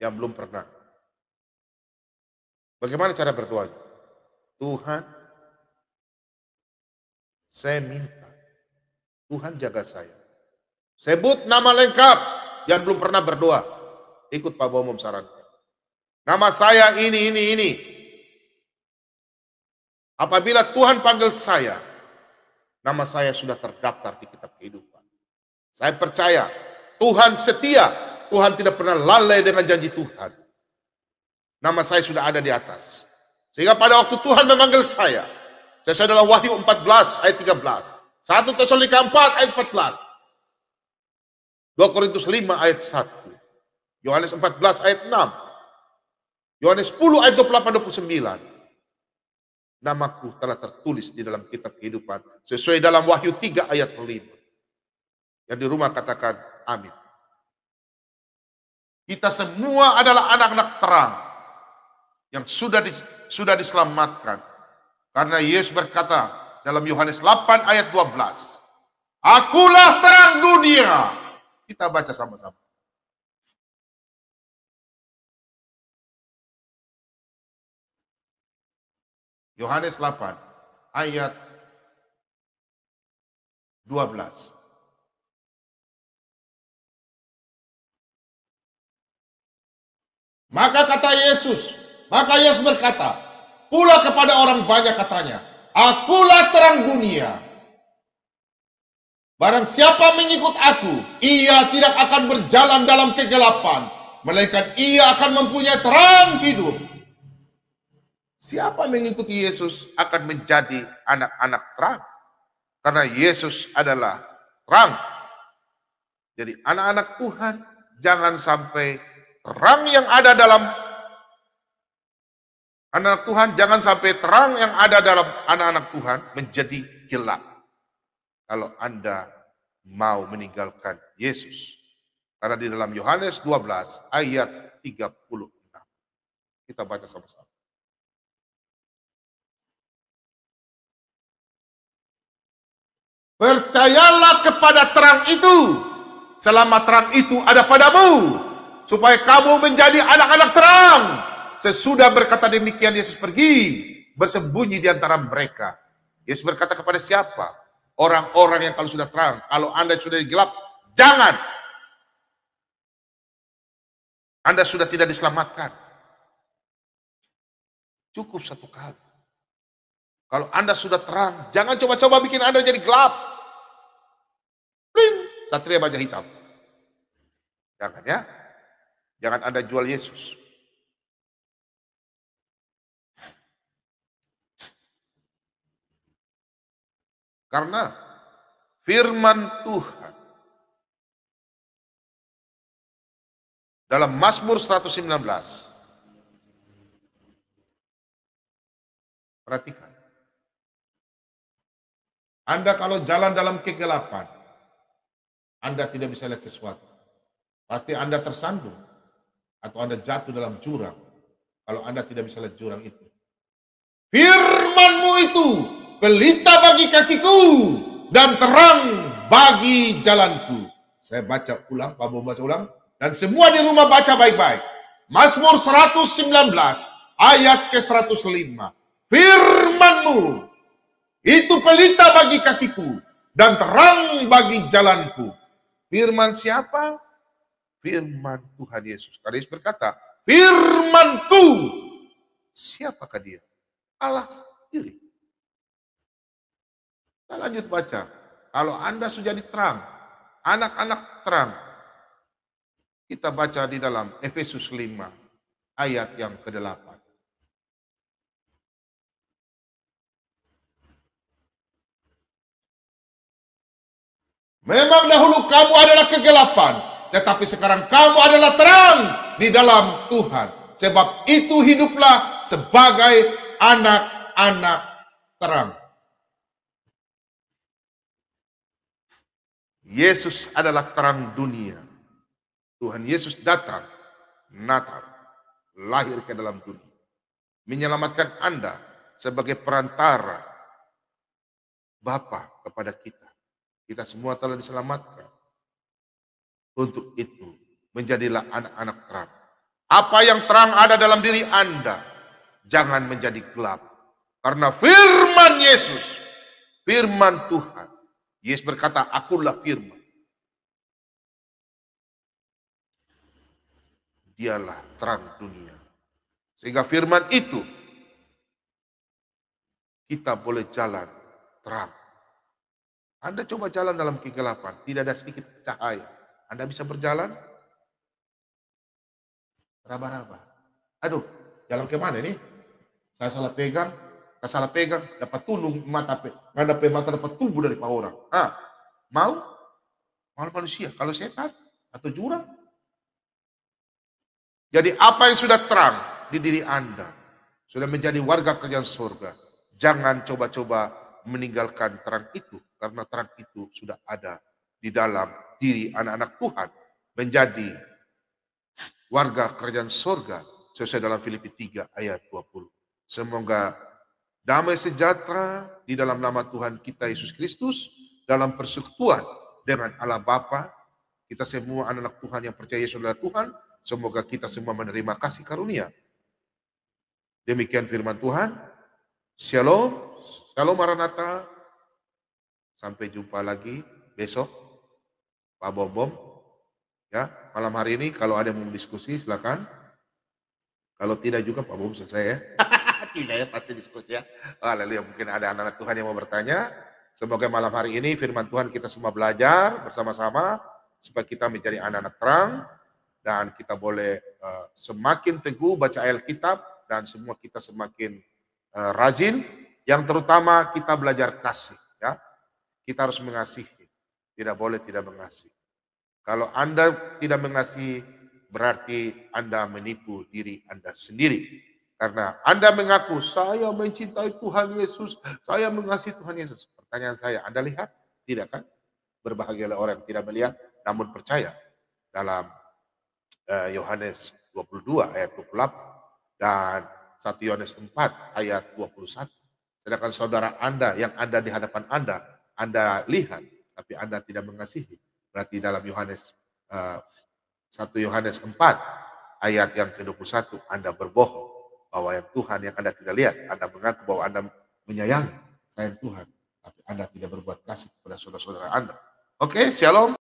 yang belum pernah. Bagaimana cara berdoa? Tuhan, saya minta Tuhan jaga saya. Sebut nama lengkap yang belum pernah berdoa. Ikut Pak Bomom sarankan. Nama saya ini. Apabila Tuhan panggil saya, nama saya sudah terdaftar di kitab kehidupan. Saya percaya Tuhan setia. Tuhan tidak pernah lalai dengan janji Tuhan. Nama saya sudah ada di atas. Sehingga pada waktu Tuhan memanggil saya dalam Wahyu 14 ayat 13. 1 Tesalonika 4 ayat 14. 2 Korintus 5 ayat 1. Yohanes 14 ayat 6. Yohanes 10 ayat 28-29. Namaku telah tertulis di dalam kitab kehidupan sesuai dalam Wahyu 3 ayat 5. Yang di rumah katakan amin. Kita semua adalah anak-anak terang yang sudah diselamatkan. Karena Yesus berkata dalam Yohanes 8 ayat 12, Akulah terang dunia. Kita baca sama-sama. Yohanes 8 ayat 12. Maka Yesus berkata, pula kepada orang banyak katanya, Akulah terang dunia. Barang siapa mengikut aku, ia tidak akan berjalan dalam kegelapan, melainkan ia akan mempunyai terang hidup. Siapa mengikuti Yesus akan menjadi anak-anak terang. Karena Yesus adalah terang. Jadi anak-anak Tuhan, jangan sampai terang yang ada dalam anak Tuhan, jangan sampai terang yang ada dalam anak-anak Tuhan menjadi gelap. Kalau Anda mau meninggalkan Yesus. Karena di dalam Yohanes 12 ayat 36. Kita baca sama-sama. Percayalah kepada terang itu, selama terang itu ada padamu, supaya kamu menjadi anak-anak terang. Sesudah berkata demikian, Yesus pergi, bersembunyi di antara mereka. Yesus berkata kepada siapa? Orang-orang yang kalau sudah terang. Kalau Anda sudah gelap, jangan. Anda sudah tidak diselamatkan. Cukup satu kali. Kalau Anda sudah terang, jangan coba-coba bikin Anda jadi gelap. Satria baja hitam. Jangan ya. Jangan Anda jual Yesus. Karena firman Tuhan dalam Mazmur 119. Perhatikan. Anda kalau jalan dalam kegelapan, Anda tidak bisa lihat sesuatu. Pasti Anda tersandung. Atau Anda jatuh dalam jurang. Kalau Anda tidak bisa lihat jurang itu. Firman-Mu itu pelita bagi kakiku dan terang bagi jalanku. Saya baca ulang, Pak Bobo baca ulang. Dan semua di rumah baca baik-baik. Mazmur 119 ayat ke-105. Firman-Mu itu pelita bagi kakiku dan terang bagi jalanku. Firman siapa? Firman Tuhan Yesus. Karena Yesus berkata, firman-Ku. Siapakah dia? Allah sendiri. Kita lanjut baca. Kalau Anda sudah jadi terang, anak-anak terang, kita baca di dalam Efesus 5 ayat yang ke-8. Memang dahulu kamu adalah kegelapan, tetapi sekarang kamu adalah terang di dalam Tuhan. Sebab itu hiduplah sebagai anak-anak terang. Yesus adalah terang dunia. Tuhan Yesus datang, Natal, lahir ke dalam dunia. Menyelamatkan Anda sebagai perantara Bapa kepada kita. Kita semua telah diselamatkan. Untuk itu, menjadilah anak-anak terang. Apa yang terang ada dalam diri Anda, jangan menjadi gelap. Karena firman Yesus, firman Tuhan. Yesus berkata, Akulah firman. Dialah terang dunia. Sehingga firman itu, kita boleh jalan terang. Anda coba jalan dalam kegelapan, tidak ada sedikit cahaya. Anda bisa berjalan? Raba-raba. Aduh, jalan kemana ini? Saya salah pegang, dapat tunung mata, mata dapat tubuh dari orang. Mau manusia, kalau setan atau jurang. Jadi apa yang sudah terang, di diri Anda, sudah menjadi warga kerajaan surga, jangan coba-coba meninggalkan terang itu, karena terang itu sudah ada di dalam diri anak-anak Tuhan, menjadi warga kerajaan surga, sesuai dalam Filipi 3 ayat 20. Semoga damai sejahtera di dalam nama Tuhan kita Yesus Kristus, dalam persekutuan dengan Allah Bapa, kita semua anak-anak Tuhan yang percaya Yesus adalah Tuhan, semoga kita semua menerima kasih karunia. Demikian firman Tuhan. Shalom, shalom Maranatha. Sampai jumpa lagi besok, Pak Bom. Ya, malam hari ini kalau ada yang mau diskusi silakan. Kalau tidak juga Pak Bom selesai ya. Tidak ya, pasti diskusi ya. Haleluya, mungkin ada anak-anak Tuhan yang mau bertanya. Semoga malam hari ini firman Tuhan kita semua belajar bersama-sama supaya kita menjadi anak-anak terang dan kita boleh semakin teguh baca Alkitab dan semua kita semakin rajin. Yang terutama kita belajar kasih ya. Kita harus mengasihi. Tidak boleh tidak mengasihi. Kalau Anda tidak mengasihi, berarti Anda menipu diri Anda sendiri. Karena Anda mengaku, saya mencintai Tuhan Yesus, saya mengasihi Tuhan Yesus. Pertanyaan saya, Anda lihat? Tidak kan? Berbahagialah orang yang tidak melihat, namun percaya. Dalam Yohanes 22 ayat 28 dan 1 Yohanes 4 ayat 21. Sedangkan saudara Anda yang ada di hadapan Anda lihat, tapi Anda tidak mengasihi. Berarti dalam Yohanes 1 Yohanes 4 ayat yang ke-21 Anda berbohong bahwa yang Tuhan yang Anda tidak lihat. Anda mengaku bahwa Anda menyayangi sayang Tuhan, tapi Anda tidak berbuat kasih kepada saudara-saudara Anda. Oke, shalom.